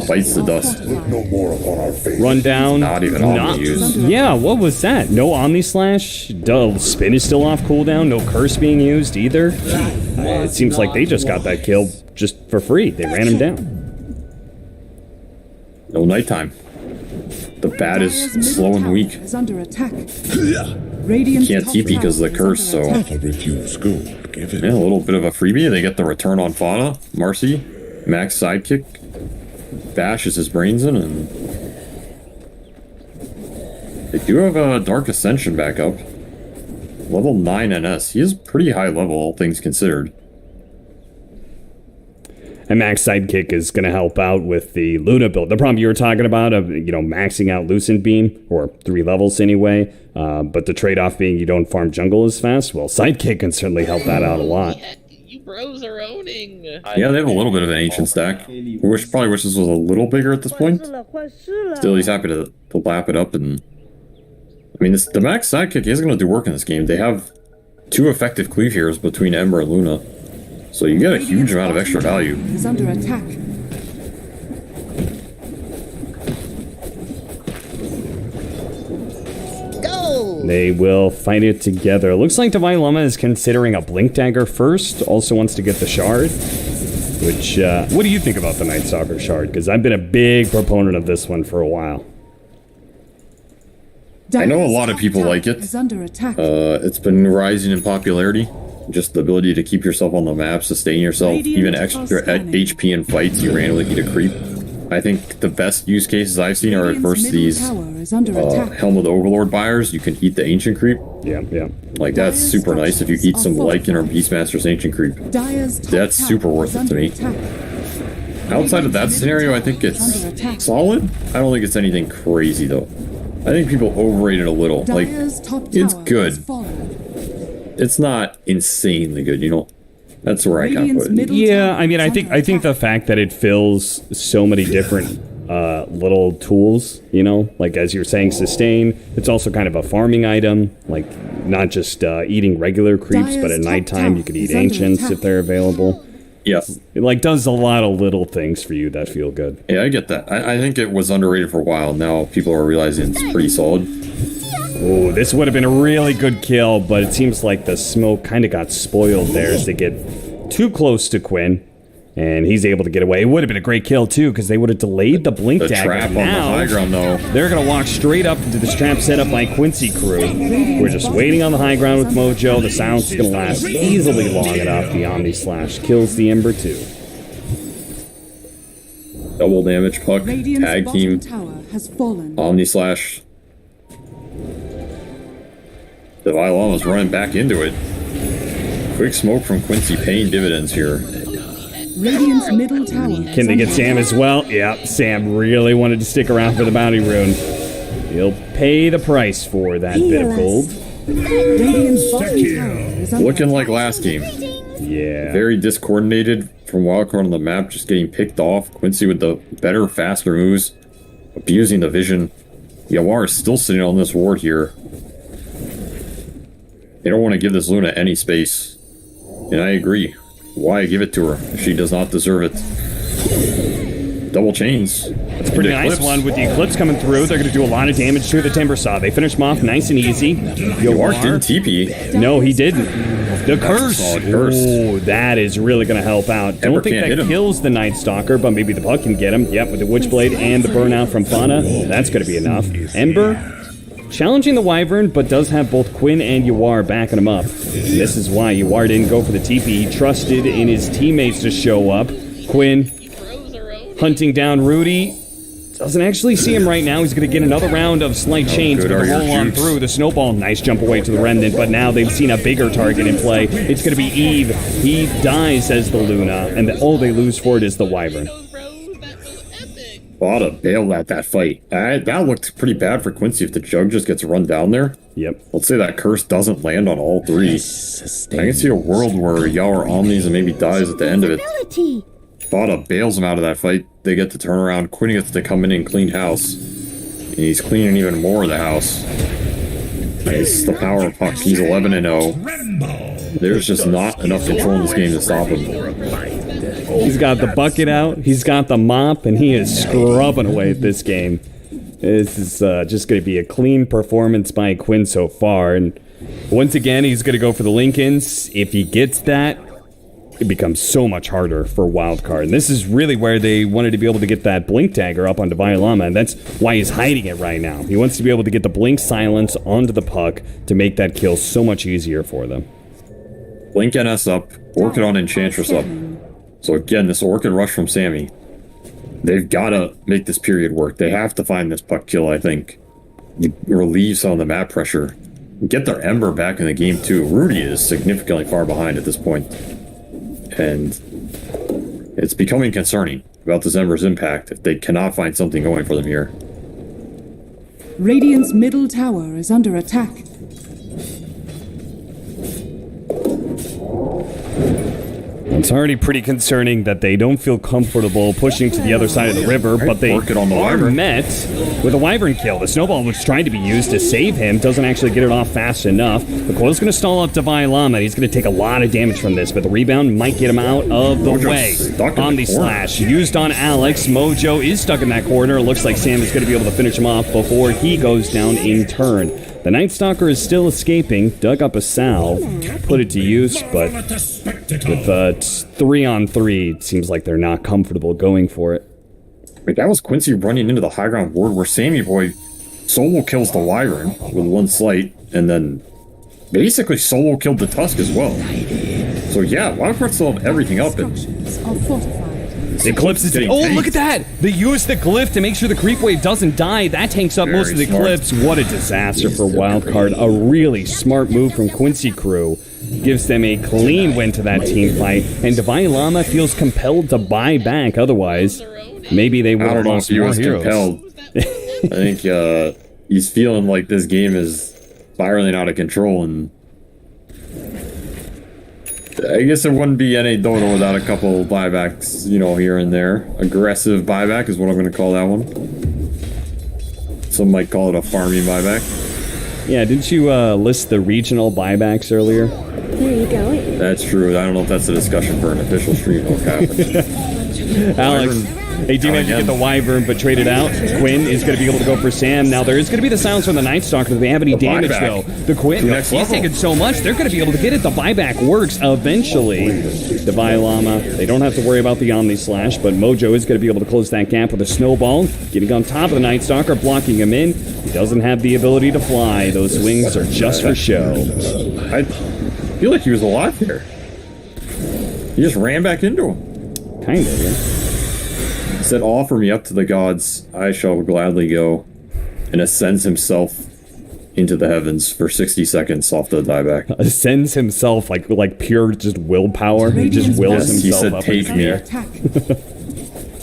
bites the dust. No more upon our face. Run down. Not even Omni used. Yeah, what was that? No Omni Slash? Spin is still off cooldown. No Curse being used either. It seems like they just got that kill just for free. They ran him down. No nighttime. The bat is slow and weak. Is under attack. Can't TP because of the curse, so yeah, a little bit of a freebie. They get the return on Fauna, Marcy, Max sidekick, bashes his brains in, and they do have a Dark Ascension back up. Level 9 NS. He is pretty high level, all things considered. And Max Sidekick is going to help out with the Luna build. The problem you were talking about of, maxing out Lucent Beam, or 3 levels anyway, but the trade-off being you don't farm jungle as fast. Well, Sidekick can certainly help that out a lot. You bros are owning. Yeah, they have a little bit of an ancient stack. Probably wish this was a little bigger at this point. Still, he's happy to lap it up. And I mean, the Max Sidekick is going to do work in this game. They have 2 effective cleave heroes between Ember and Luna. So you get a huge amount of extra value. Is under attack. Go! They will fight it together. Looks like Divine Llama is considering a Blink Dagger first. Also wants to get the Shard. Which, what do you think about the Night Stalker Shard? Because I've been a big proponent of this one for a while. I know a lot of people like it. Is under attack. It's been rising in popularity. Just the ability to keep yourself on the map, sustain yourself, even extra HP in fights, you randomly eat a creep. I think the best use cases I've seen are versus these Helm of the Overlord buyers. You can eat the Ancient Creep. Yeah. Like, that's super nice if you eat some Lycan or Beastmaster's Ancient Creep. That's super worth it to me. Outside of that scenario, I think it's solid. I don't think it's anything crazy, though. I think people overrate it a little. Like, it's good. It's not insanely good, That's where I kind of put it. Yeah, I mean, I think the fact that it fills so many different little tools, like as you're saying, sustain. It's also kind of a farming item, like not just eating regular creeps, but at nighttime you could eat ancients if they're available. Yeah, it does a lot of little things for you that feel good. Yeah, I get that. I think it was underrated for a while. Now people are realizing it's pretty solid. Oh, this would have been a really good kill, but it seems like the smoke kind of got spoiled there as they get too close to Quinn, and he's able to get away. It would have been a great kill, too, because they would have delayed the Blink Dagger. Trap on the high ground, though. They're going to walk straight up into this trap set up by Quincy crew. We're just waiting on the high ground with Mojo. The silence is going to last easily long enough. The Omni Slash kills the Ember, too. Double damage puck. Radiant's Tag bottom team. tower has fallen. Omni Slash. The Violama's running back into it. Quick smoke from Quincy paying dividends here. Radiant's middle tower. Can they get Sam as well? Yeah, Sam really wanted to stick around for the bounty rune. He'll pay the price for that bit of gold. Radiant's bottom tower is under Looking like last game. Yeah. Very discoordinated from Wildcard on the map, just getting picked off. Quincy with the better, faster moves, abusing the vision. Yawar is still sitting on this ward here. They don't want to give this Luna any space. And I agree. Why give it to her? She does not deserve it. Double chains. It's a pretty nice one with the Eclipse coming through. They're going to do a lot of damage to the Timber Saw. They finish him off nice and easy. Yawar didn't TP. No, he didn't. The curse. Curse. Oh, that is really going to help out. Don't think that kills the Night Stalker, but maybe the puck can get him. Yep, with the Witchblade and the burnout from Fauna, that's going to be enough. Ember, challenging the Wyvern, but does have both Quinn and Yawar backing him up. This is why Yawar didn't go for the TP. He trusted in his teammates to show up. Quinn hunting down Rudy. Doesn't actually see him right now. He's going to get another round of slight chains with the roll on through. The snowball, nice jump away to the Remnant, but now they've seen a bigger target in play. It's going to be Eve. He dies, says the Luna, and all they lose for it is the Wyvern. Ought to bail at that fight. That looked pretty bad for Quincy if the Jug just gets run down there. Yep. Let's say that curse doesn't land on all three. I can see a world where Yawar omnis and maybe dies at the end of it. Bada bails him out of that fight. They get to turn around. Quinn gets to come in and clean house. And he's cleaning even more of the house. It's the power of puck. He's 11-0. There's just not enough control in this game to stop him. He's got the bucket out, he's got the mop, and he is scrubbing away at this game. This is just going to be a clean performance by Quinn so far. And once again, he's going to go for the Lincolns. If he gets that, it becomes so much harder for Wildcard. And this is really where they wanted to be able to get that Blink Dagger up onto Violama, and that's why he's hiding it right now. He wants to be able to get the Blink Silence onto the puck to make that kill so much easier for them. Blink NS up, Orchid on Enchantress up. So again, this Orchid rush from Sammy. They've got to make this period work. They have to find this puck kill, I think. Relieve some of the map pressure. Get their Ember back in the game, too. Rudy is significantly far behind at this point. And it's becoming concerning about this Ember's impact if they cannot find something going for them here. Radiant's middle tower is under attack. It's already pretty concerning that they don't feel comfortable pushing to the other side of the river, but they are met with a Wyvern kill. The snowball was trying to be used to save him, doesn't actually get it off fast enough. The coil's going to stall up to Violama. He's going to take a lot of damage from this, but the rebound might get him out of the way. Omni Slash used on Alex. Mojo is stuck in that corner. It looks like Sam is going to be able to finish him off before he goes down in turn. The Night Stalker is still escaping, dug up a salve, put it to use, but with 3-on-3, it seems like they're not comfortable going for it. Wait, that was Quincy running into the high ground ward where Sammy Boy solo kills the Wyvern with one slight, and then basically solo killed the Tusk as well. So yeah, Wildcard still have everything up. The Eclipse is... Oh, look at that! They used the Glyph to make sure the Creep Wave doesn't die. That tanks up most of the Eclipse. What a disaster for Wildcard. A really smart move from Quincy crew. Gives them a clean win to that team fight. And Divine Llama feels compelled to buy back. Otherwise, maybe they would have lost more heroes. I think he's feeling like this game is spiraling out of control, and I guess it wouldn't be any Dodo without a couple buybacks, you know, here and there. Aggressive buyback is what I'm going to call that one. Some might call it a farming buyback. Yeah, didn't you list the regional buybacks earlier? Where are you going? That's true. I don't know if that's a discussion for an official stream. Alex, hey, do you have to get the Wyvern, but trade it out? Quinn is going to be able to go for Sam. Now, there is going to be the sounds from the Night Stalker. Do they have any damage, though? The Quinn, he's taking so much, they're going to be able to get it. The buyback works eventually. Divine Llama, they don't have to worry about the Omni Slash, but Mojo is going to be able to close that gap with a snowball. Getting on top of the Night Stalker, blocking him in. He doesn't have the ability to fly. Those wings are just for show. I feel like he was alive there. He just ran back into him. Kind of, yeah. said, offer me up to the gods, I shall gladly go, and ascends himself into the heavens for 60 seconds off the dieback. Ascends himself like pure just willpower. He just wills himself he said, up take in me. the air.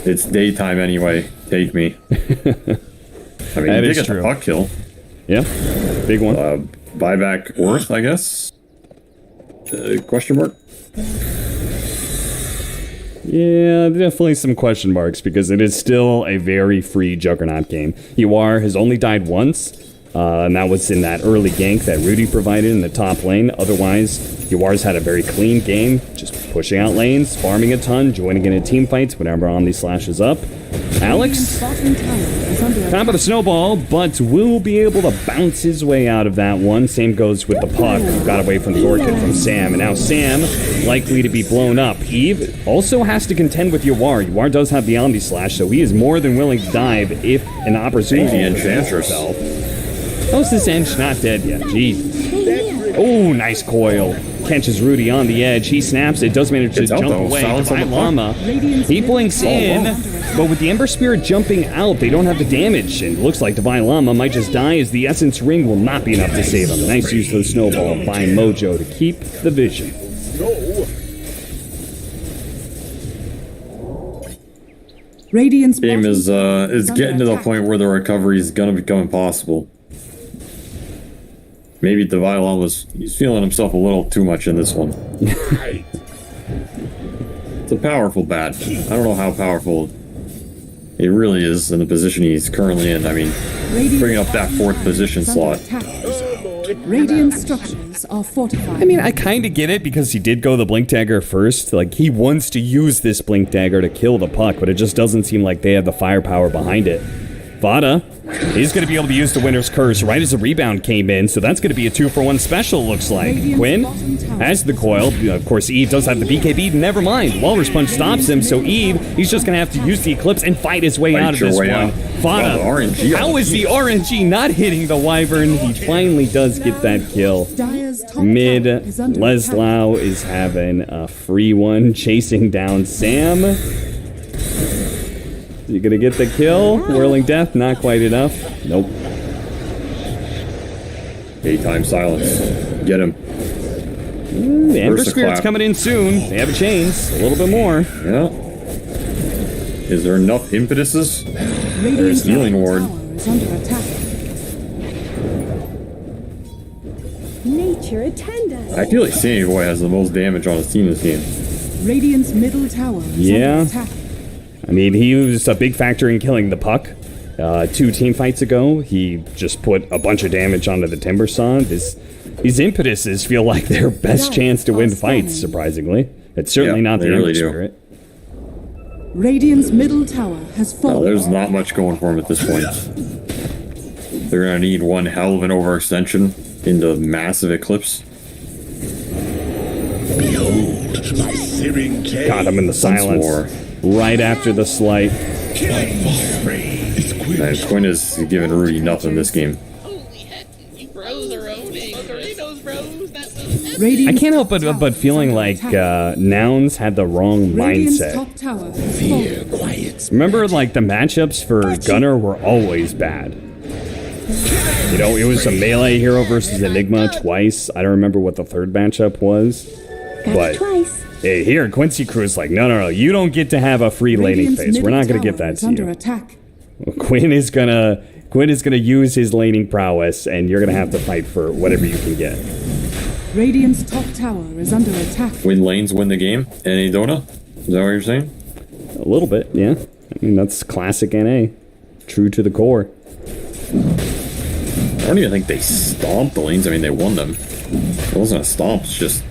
It's daytime anyway. Take me. I mean, That you is did get true. the puck kill. Yeah, big one. Buyback worth, I guess? Question mark? Yeah, definitely some question marks because it is still a very free Juggernaut game. Yuar has only died once, and that was in that early gank that Rudy provided in the top lane. Otherwise, Yuar's had a very clean game, just pushing out lanes, farming a ton, joining in team fights whenever Omni slashes up. Alex, top of the snowball, but will be able to bounce his way out of that one. Same goes with the puck, who got away from the orchid from Sam, and now Sam likely to be blown up. Eve also has to contend with Yuar. Yuar does have the Omni Slash, so he is more than willing to dive if an opportunity presents herself. How's this Ench not dead yet? Jeez. Oh, nice coil. Catches Rudy on the edge. He snaps it. Does manage to jump away. Divine Llama. He blinks in, but with the Ember Spirit jumping out, they don't have the damage. And it looks like Divine Llama might just die as the Essence Ring will not be enough to save him. Nice use of the Snowball by Mojo to keep the vision. Radiant's Game bottom is getting to the point where the recovery is gonna become impossible. Maybe Divine he's feeling himself a little too much in this one. It's a powerful bat. I don't know how powerful it really is in the position he's currently in. I mean, bringing up that 4th position slot. Radiant structures are fortified. I mean, I kind of get it because he did go the Blink Dagger first. Like, he wants to use this Blink Dagger to kill the puck, but it just doesn't seem like they have the firepower behind it. Vada, he's going to be able to use the Winter's Curse right as the rebound came in, so that's going to be a 2-for-1 special, looks like. Quinn has the coil. Of course, Eve does have the BKB. Never mind. Walrus Punch stops him, so Eve, he's just going to have to use the Eclipse and fight his way out of this one. Vada, how is the RNG not hitting the Wyvern? He finally does get that kill. Mid, Leslau is having a free one, chasing down Sam. You gonna get the kill? Whirling Death, not quite enough. Nope. Daytime silence. Get him. The Ember Spirit's coming in soon. They have a chains. A little bit more. Yeah. Is there enough impetuses? There's Healing Ward. Nature attend us. I feel like Sammy Boy has the most damage on his team this game. Radiant's middle tower is under attack. I mean, he was a big factor in killing the puck. 2 team fights ago, he just put a bunch of damage onto the Timber Saw. These impetuses feel like their best chance to win fights, surprisingly. It's certainly not the Ember Spirit. Radiant's middle tower has fallen. No, there's not much going for him at this point. They're going to need one hell of an overextension into massive Eclipse. Behold, my searing cave. Got him in the silence. Right after the slight. And Quinn is giving Rudy nothing this game. I can't help but feeling like Nouns had the wrong mindset. Remember, like, the matchups for Gunner were always bad. You know, it was a melee hero versus Enigma twice. I don't remember what the 3rd matchup was. But hey, here, Quincy Crew's like, no, you don't get to have a free laning phase. We're not going to give that to you. Well, Quinn is gonna use his laning prowess, and you're gonna have to fight for whatever you can get. Radiant's top tower is under attack. Win lanes win the game. NA Dota? Is that what you're saying? A little bit, yeah. I mean, that's classic NA. True to the core. I don't even think they stomped the lanes. I mean, they won them. It wasn't a stomp. It's just...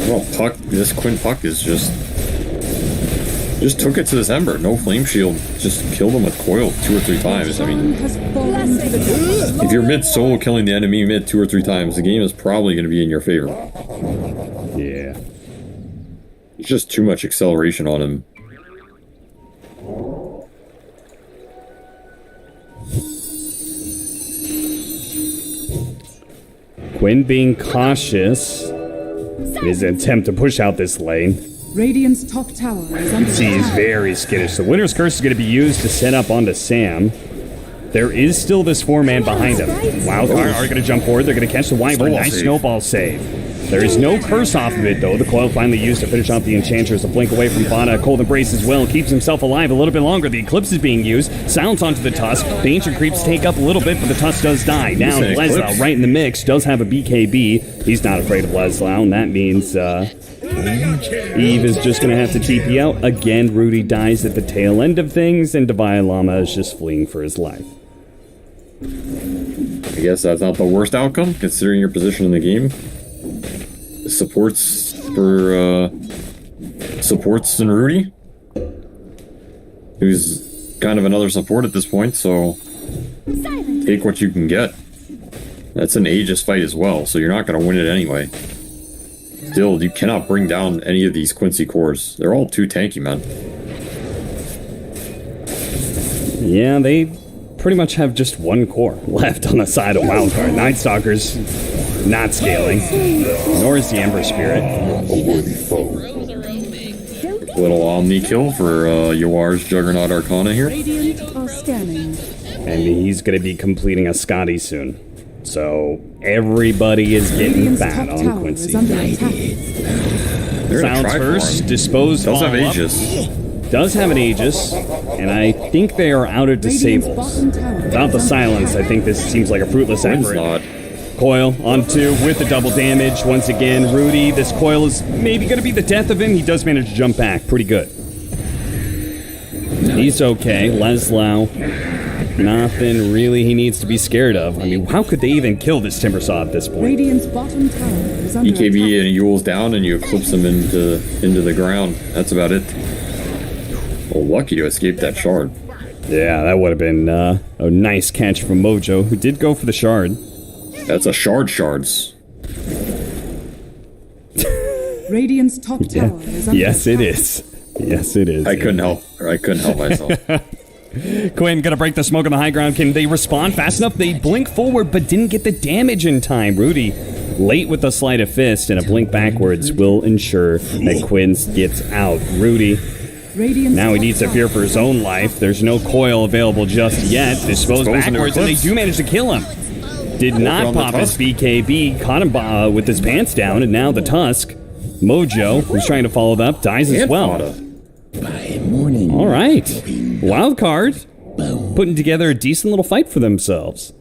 Well, Puck, this Quinn Puck is just took it to this Ember. No Flame Shield. Just killed him with Coil 2 or 3 times. I mean, if you're mid solo killing the enemy mid 2 or 3 times, the game is probably going to be in your favor. Yeah. It's just too much acceleration on him. Quinn being cautious in his attempt to push out this lane. Radiant's top tower is under Quincy is attack. very skittish. The Winter's Curse is going to be used to set up onto Sam. There is still this 4-man behind him. Wildcard are going to jump forward. They're going to catch the Wyvern. Nice snowball save. There is no curse off of it, though. The coil finally used to finish off the Enchantress. A blink away from Fana. Cold Embrace as well. Keeps himself alive a little bit longer. The Eclipse is being used. Silence onto the Tusk. The Ancient Creeps take up a little bit, but the Tusk does die. Now Leslau right in the mix. Does have a BKB. He's not afraid of Leslau, and that means Eve is just going to have to TP out. Again, Rudy dies at the tail end of things, and Divine Llama is just fleeing for his life. I guess that's not the worst outcome, considering your position in the game. Supports and Rudy, who's kind of another support at this point, so take what you can get. That's an Aegis fight as well, so you're not going to win it anyway. Still, you cannot bring down any of these Quincy cores. They're all too tanky, man. Yeah, they pretty much have just one core left on the side of Wildcard. Night Stalker's not scaling, nor is the Ember Spirit. Little Omni kill for Yawar's Juggernaut Arcana here. Radiant are scanning. And he's going to be completing a Scotty soon. So everybody is getting Radiant's bad top on tower Quincy. is under attack. They're gonna Sounds try for first, him. dispose Does all have up. Aegis. Does have an Aegis, and I think they are out of Radiant's disables. bottom tower Without is the under silence, attack. I think this seems like a fruitless Quinn's effort. not. Coil on 2 with the double damage. Once again, Rudy, this coil is maybe going to be the death of him. He does manage to jump back. Pretty good. He's okay. Leslau, nothing really he needs to be scared of. I mean, how could they even kill this Timbersaw at this point? Radiant's bottom tower is under EKB attack. and Yule's down and you eclipse them into the ground. That's about it. Well, lucky to escape that shard. Yeah, that would have been a nice catch from Mojo, who did go for the shard. That's a shards. Radiant's top tower is under Yes, it attack. is. Yes, it is. I couldn't help myself. Quinn gonna break the smoke on the high ground. Can they respond fast enough? They blink forward, but didn't get the damage in time. Rudy, late with the sleight of fist, and a blink backwards will ensure that Quinn gets out. Rudy, Radiant's now he top needs to tower fear for his own life. There's no coil available just yet. Dispose into backwards, and they Eclipse. do manage to kill him. Did not on the pop his Tusk. BKB, caught him with his pants down, and now the Tusk. Mojo, who's trying to follow that up, dies as And well. Fada. All right. Wildcard putting together a decent little fight for themselves.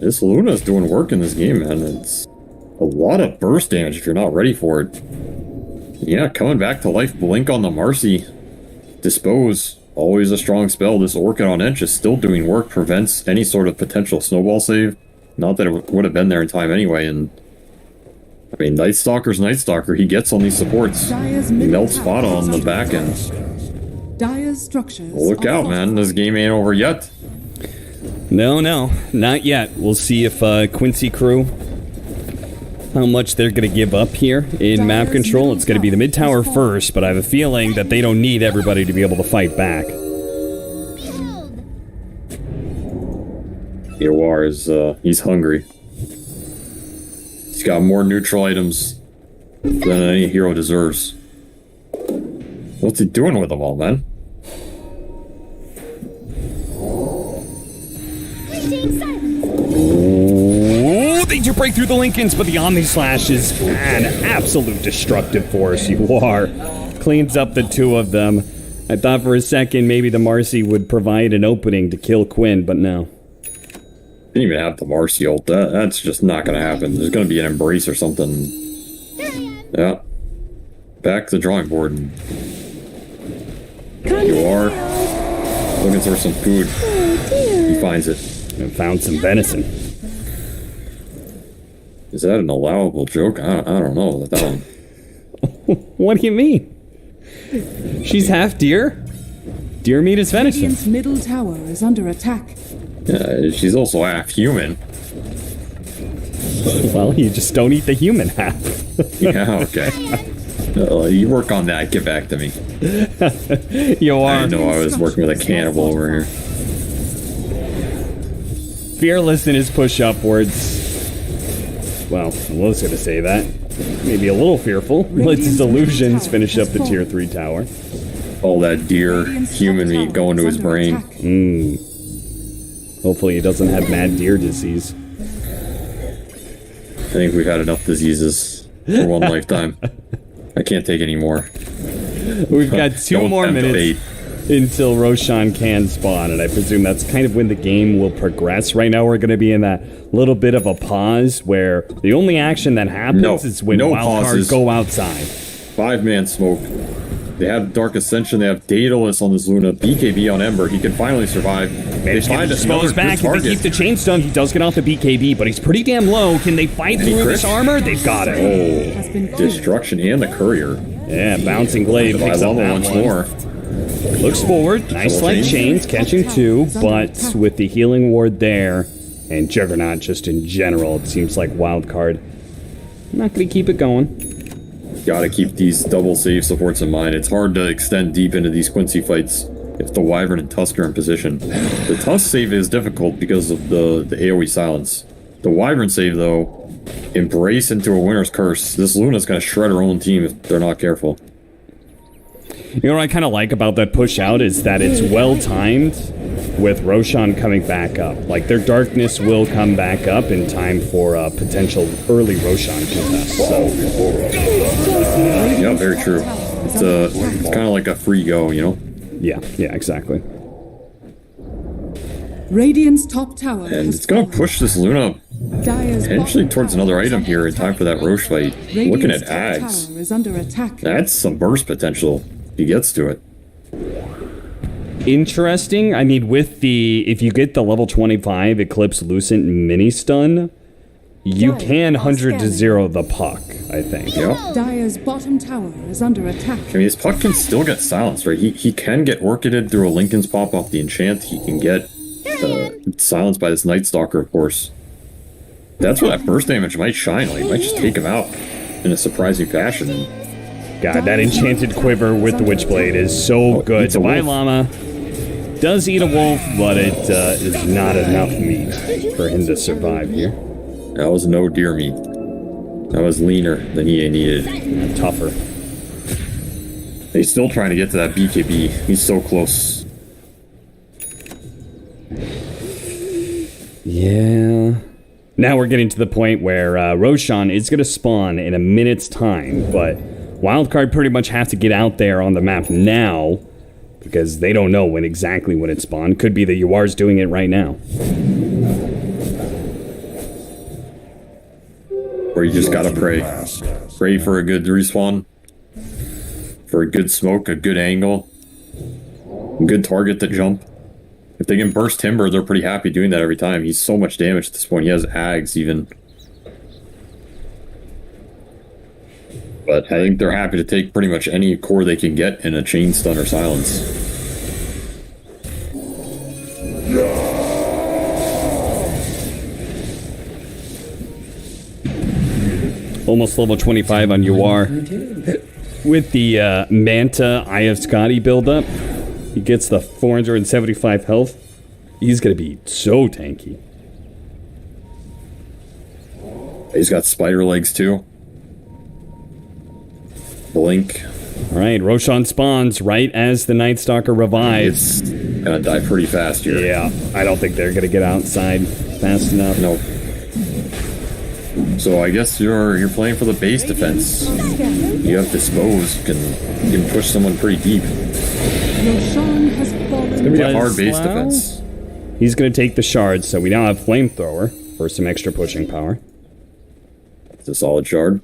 This Luna's doing work in this game, man. It's a lot of burst damage if you're not ready for it. Yeah, coming back to life, blink on the Marcy. Dispose, always a strong spell. This Orchid on Edge is still doing work, prevents any sort of potential snowball save. Not that it would have been there in time anyway, and I mean, Night Stalker's Night Stalker, he gets on these supports. Dire's He middle melts tower Fada is on the under back attack. end. Dire's structures. Well, look are out, man. This game ain't over yet. No, not yet. We'll see if Quincy crew, how much they're going to give up here in map control. It's going to be the mid tower first, but I have a feeling that they don't need everybody to be able to fight back. Iwar is, he's hungry. He's got more neutral items than any hero deserves. What's he doing with them all, man? Oh, they do break through the Lincolns, but the Omni Slash is an absolute destructive force. You are. Cleans up the two of them. I thought for a second maybe the Marcy would provide an opening to kill Quinn, but no. Didn't even have the Marcy ult. That's just not gonna happen. There's gonna be an embrace or something. Yeah. Back to the drawing board. And you are looking for some food. He finds it. And found some venison. Is that an allowable joke? I don't know. That one. What do you mean? She's half deer. Deer meat is venison. Radiant's middle tower is under attack. Yeah, she's also half human. Well, you just don't eat the human half. Yeah, okay. You work on that. Get back to me. You are. I know I was working with a cannibal over here. Fearless in his push upwards. Well, I was going to say that. maybe a little fearful. Let's his illusions finish up the tier 3 tower. All that deer human meat going to his brain. Hopefully he doesn't have mad deer disease. I think we've had enough diseases for one lifetime. I can't take any more. We've got 2 more minutes until Roshan can spawn, and I presume that's kind of when the game will progress. Right now we're going to be in that little bit of a pause where the only action that happens is when Wildcard go outside. 5-man smoke. They have Dark Ascension, they have Daedalus on this Luna, BKB on Ember, he can finally survive. They find another back. If they keep the chain stun, he does get off the BKB, but he's pretty damn low. Can they fight through this armor? They've got it. Oh, Destruction and the Courier. Yeah, Bouncing Blade picks up that once more. Looks forward, nice light chains, catching 2, but with the healing ward there, and Juggernaut just in general, it seems like Wildcard not going to keep it going. Gotta keep these double save supports in mind. It's hard to extend deep into these Quincy fights if the Wyvern and Tusk are in position. The Tusk save is difficult because of the AoE silence. The Wyvern save, though, embrace into a Winter's Curse. This Luna's gonna shred her own team if they're not careful. You know what I kind of like about that push out is that it's well timed with Roshan coming back up. Like, their darkness will come back up in time for a potential early Roshan contest. So, yeah, very true. It's kind of like a free go, you know? Yeah, exactly. Radiant's top tower. And it's gonna push this Luna potentially towards another item here in time for that Roche fight. Looking at Ags. Is under attack. That's some burst potential. He gets to it. Interesting. I mean, with if you get the level 25 Eclipse Lucent mini stun, you can 100 to 0 the puck, I think. Yep. Dire's bottom tower is under attack. I mean, his puck can still get silenced, right? He can get Orchided through a Lincoln's pop off the enchant. He can get silenced by this Night Stalker, of course. That's where that burst damage might shine. Like, it might just take him out in a surprising fashion. God, that enchanted quiver with the Witchblade is so good. Divine Llama does eat a wolf, but it is not enough meat for him to survive here. That was no deer meat. That was leaner than he needed. And tougher. He's still trying to get to that BKB. He's so close. Yeah. Now we're getting to the point where Roshan is going to spawn in a minute's time, but Wildcard pretty much have to get out there on the map now because they don't know when it spawned. Could be that Yuar's doing it right now. Or you just gotta pray. Pray for a good respawn. For a good smoke, a good angle. A good target to jump. If they can burst Timber, they're pretty happy doing that every time. He's so much damage at this point. He has Ags even. But I think they're happy to take pretty much any core they can get in a chain stun or silence. Almost level 25 on Yuar. With the Manta Eye of Scotty buildup, he gets the 475 health. He's going to be so tanky. He's got spider legs too. Blink. Alright, Roshan spawns right as the Night Stalker revives. It's gonna die pretty fast here. Yeah, I don't think they're gonna get outside fast enough. Nope. So I guess you're playing for the base defense. You have Dispose. You can push someone pretty deep. It's gonna be a hard base defense. He's gonna take the shards, so we now have Flamethrower for some extra pushing power. It's a solid shard.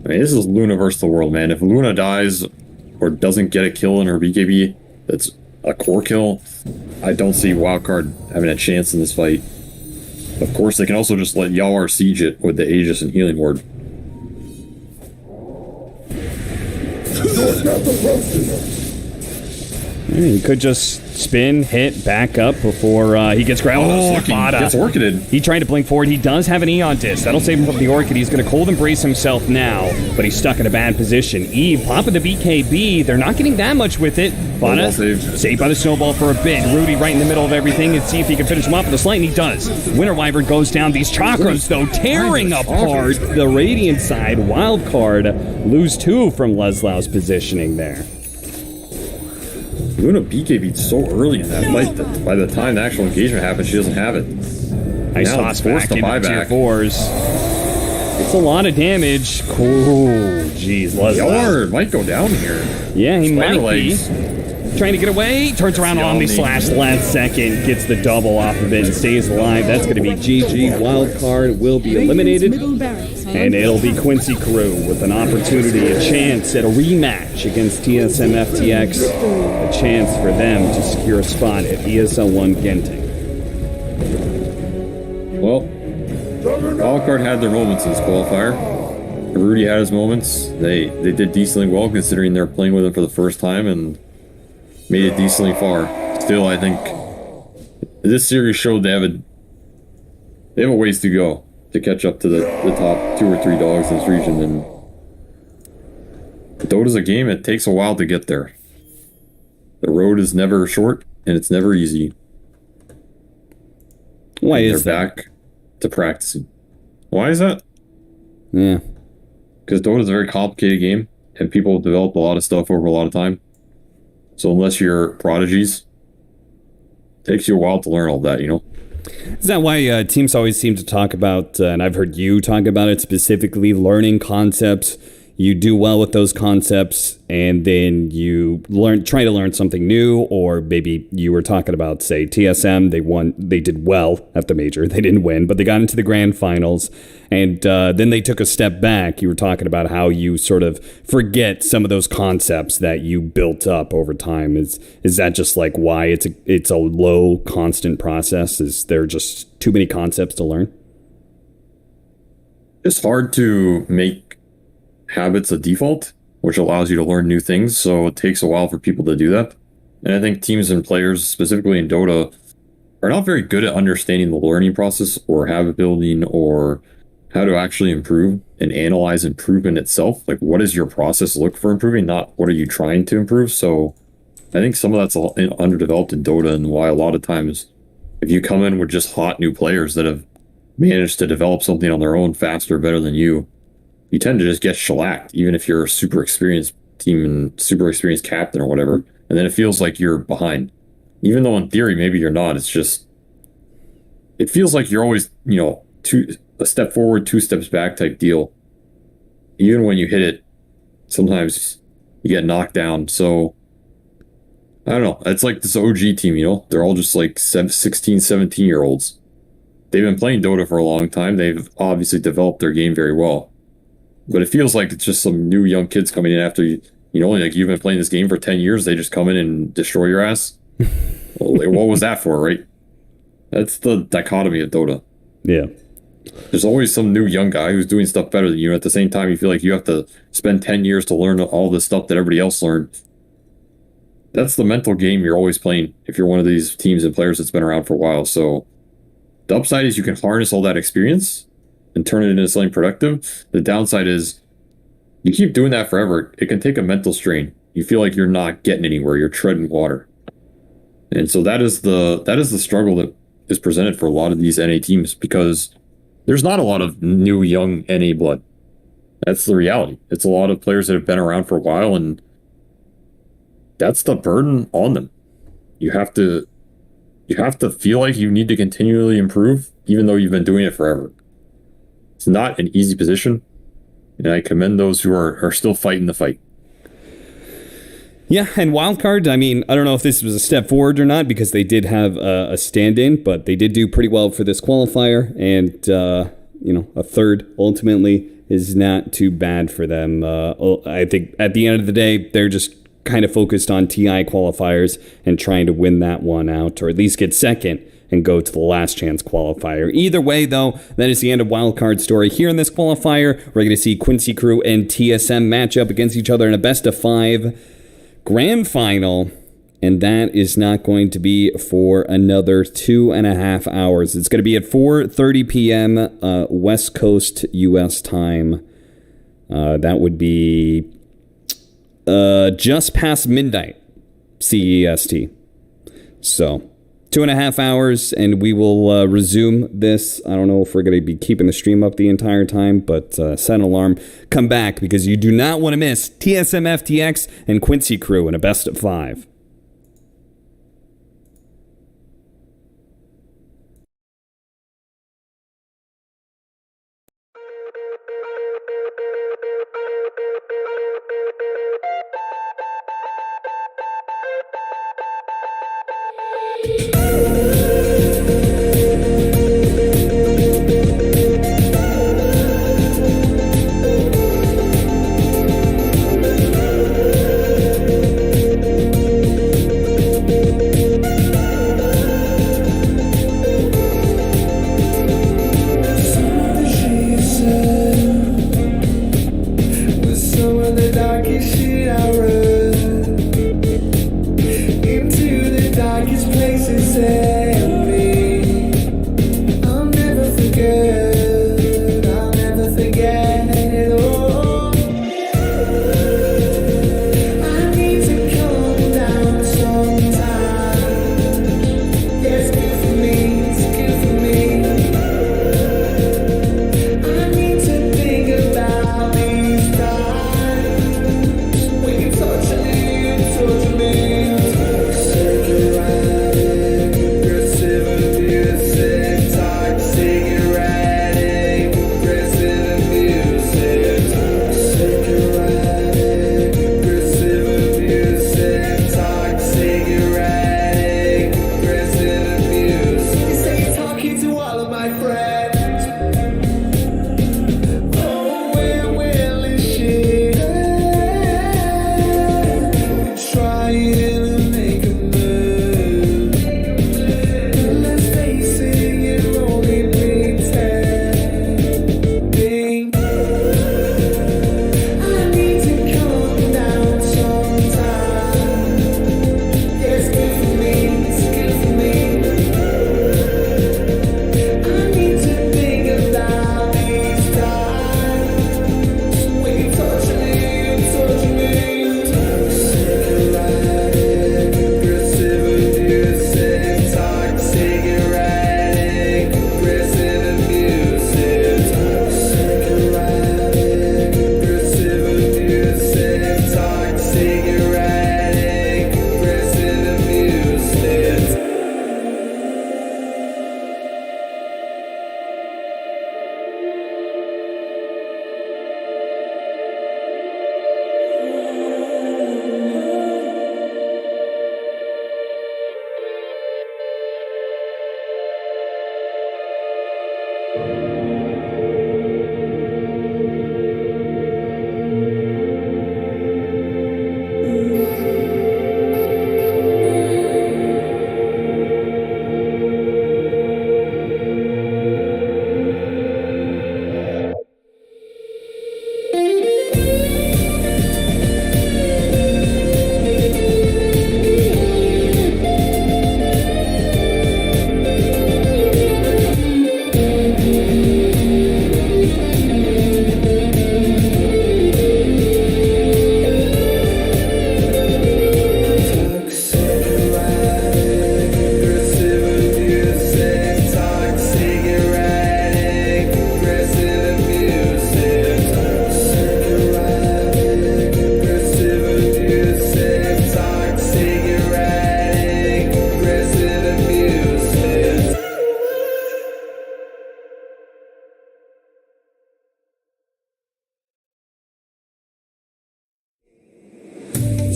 I mean, this is Luna versus the world, man. If Luna dies or doesn't get a kill in her BKB, that's a core kill, I don't see Wildcard having a chance in this fight. Of course, they can also just let Yawar siege it with the Aegis and Healing Ward. He could just spin, hit, back up before he gets grabbed. Gets orchided. He tried to blink forward. He does have an Eon Disc. That'll save him from the Orchid. He's going to cold embrace himself now, but he's stuck in a bad position. Eve popping the BKB. They're not getting that much with it. Fana saved by the snowball for a bit. Rudy right in the middle of everything and see if he can finish him off with a slight, and he does. Winter Wyvern goes down. These chakras, though, tearing apart the Radiant side. Wildcard lose 2 from Leslau's positioning there. Luna BKB'd so early in that fight that by the time the actual engagement happens, she doesn't have it. Nice toss back into tier 4s. It's a lot of damage. Cool. Jeez, Yard might go down here. Yeah, he might be. Trying to get away. Turns around Omni Slash last second. Gets the double off of it and stays alive. That's going to be GG. Wildcard will be eliminated. And it'll be Quincy Crew with an opportunity, a chance at a rematch against TSM FTX. A chance for them to secure a spot at ESL 1 Genting. Well, Wildcard had their moments in this qualifier. Rudy had his moments. They did decently well considering they're playing with him for the first time and made it decently far. Still, I think this series showed they have a ways to go to catch up to the top 2 or 3 dogs in this region. And Dota's a game, it takes a while to get there. The road is never short and it's never easy. Why is that? They're back to practicing. Why is that? Yeah. Because Dota is a very complicated game and people develop a lot of stuff over a lot of time. So unless you're prodigies, it takes you a while to learn all that, you know? Is that why teams always seem to talk about, and I've heard you talk about it specifically, learning concepts? You do well with those concepts, and then you try to learn something new, or maybe you were talking about, say, TSM. They did well at the major. They didn't win, but they got into the grand finals, and then they took a step back. You were talking about how you sort of forget some of those concepts that you built up over time. Is that just like why it's a low, constant process? Is there just too many concepts to learn? It's hard to make habits a default, which allows you to learn new things, so it takes a while for people to do that. And I think teams and players, specifically in Dota, are not very good at understanding the learning process or habit building or how to actually improve and analyze improvement itself. Like, what does your process look for improving, not what are you trying to improve? So I think some of that's underdeveloped in Dota, and why a lot of times if you come in with just hot new players that have managed to develop something on their own faster, better than you tend to just get shellacked, even if you're a super experienced team and super experienced captain or whatever. And then it feels like you're behind. Even though in theory, maybe you're not. It's just, it feels like you're always, a step forward, 2 steps back type deal. Even when you hit it, sometimes you get knocked down. So, I don't know. It's like this OG team, They're all just like 16, 17-year-olds. They've been playing Dota for a long time. They've obviously developed their game very well. But it feels like it's just some new young kids coming in after like you've been playing this game for 10 years. They just come in and destroy your ass. Well, what was that for, right? That's the dichotomy of Dota. Yeah. There's always some new young guy who's doing stuff better than you. At the same time, you feel like you have to spend 10 years to learn all the stuff that everybody else learned. That's the mental game you're always playing if you're one of these teams and players that's been around for a while. So the upside is you can harness all that experience and turn it into something productive. The downside is you keep doing that forever, it can take a mental strain. You feel like you're not getting anywhere, you're treading water. And so that is the struggle that is presented for a lot of these NA teams, because there's not a lot of new young NA blood. That's the reality. It's a lot of players that have been around for a while, and that's the burden on them. You have to feel like you need to continually improve, even though you've been doing it forever. It's not an easy position, and I commend those who are still fighting the fight. Yeah, and Wildcard, I mean, I don't know if this was a step forward or not, because they did have a stand-in, but they did do pretty well for this qualifier, and, a third ultimately is not too bad for them. I think at the end of the day, they're just kind of focused on TI qualifiers and trying to win that one out, or at least get second and go to the last chance qualifier. Either way, though, that is the end of Wildcard story. Here in this qualifier, we're going to see Quincy Crew and TSM match up against each other in a best-of-5 grand final. And that is not going to be for another 2.5 hours. It's going to be at 4:30 p.m. West Coast U.S. time. That would be just past midnight CEST. So 2.5 hours, and we will resume this. I don't know if we're going to be keeping the stream up the entire time, but set an alarm. Come back, because you do not want to miss TSM FTX and Quincy Crew in a best of 5.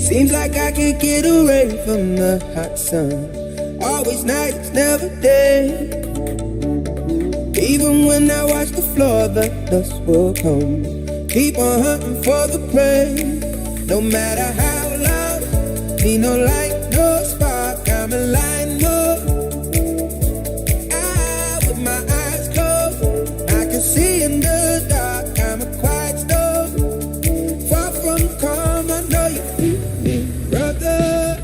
Seems like I can't get away from the hot sun. Always nights, never day. Even when I watch the floor, the dust will come. Keep on hunting for the prey. No matter how long, need no light, no spark. I'm in line up. With my eyes closed, I can see in the dark. I'm a quiet storm. Far from calm, I know you feel me, brother.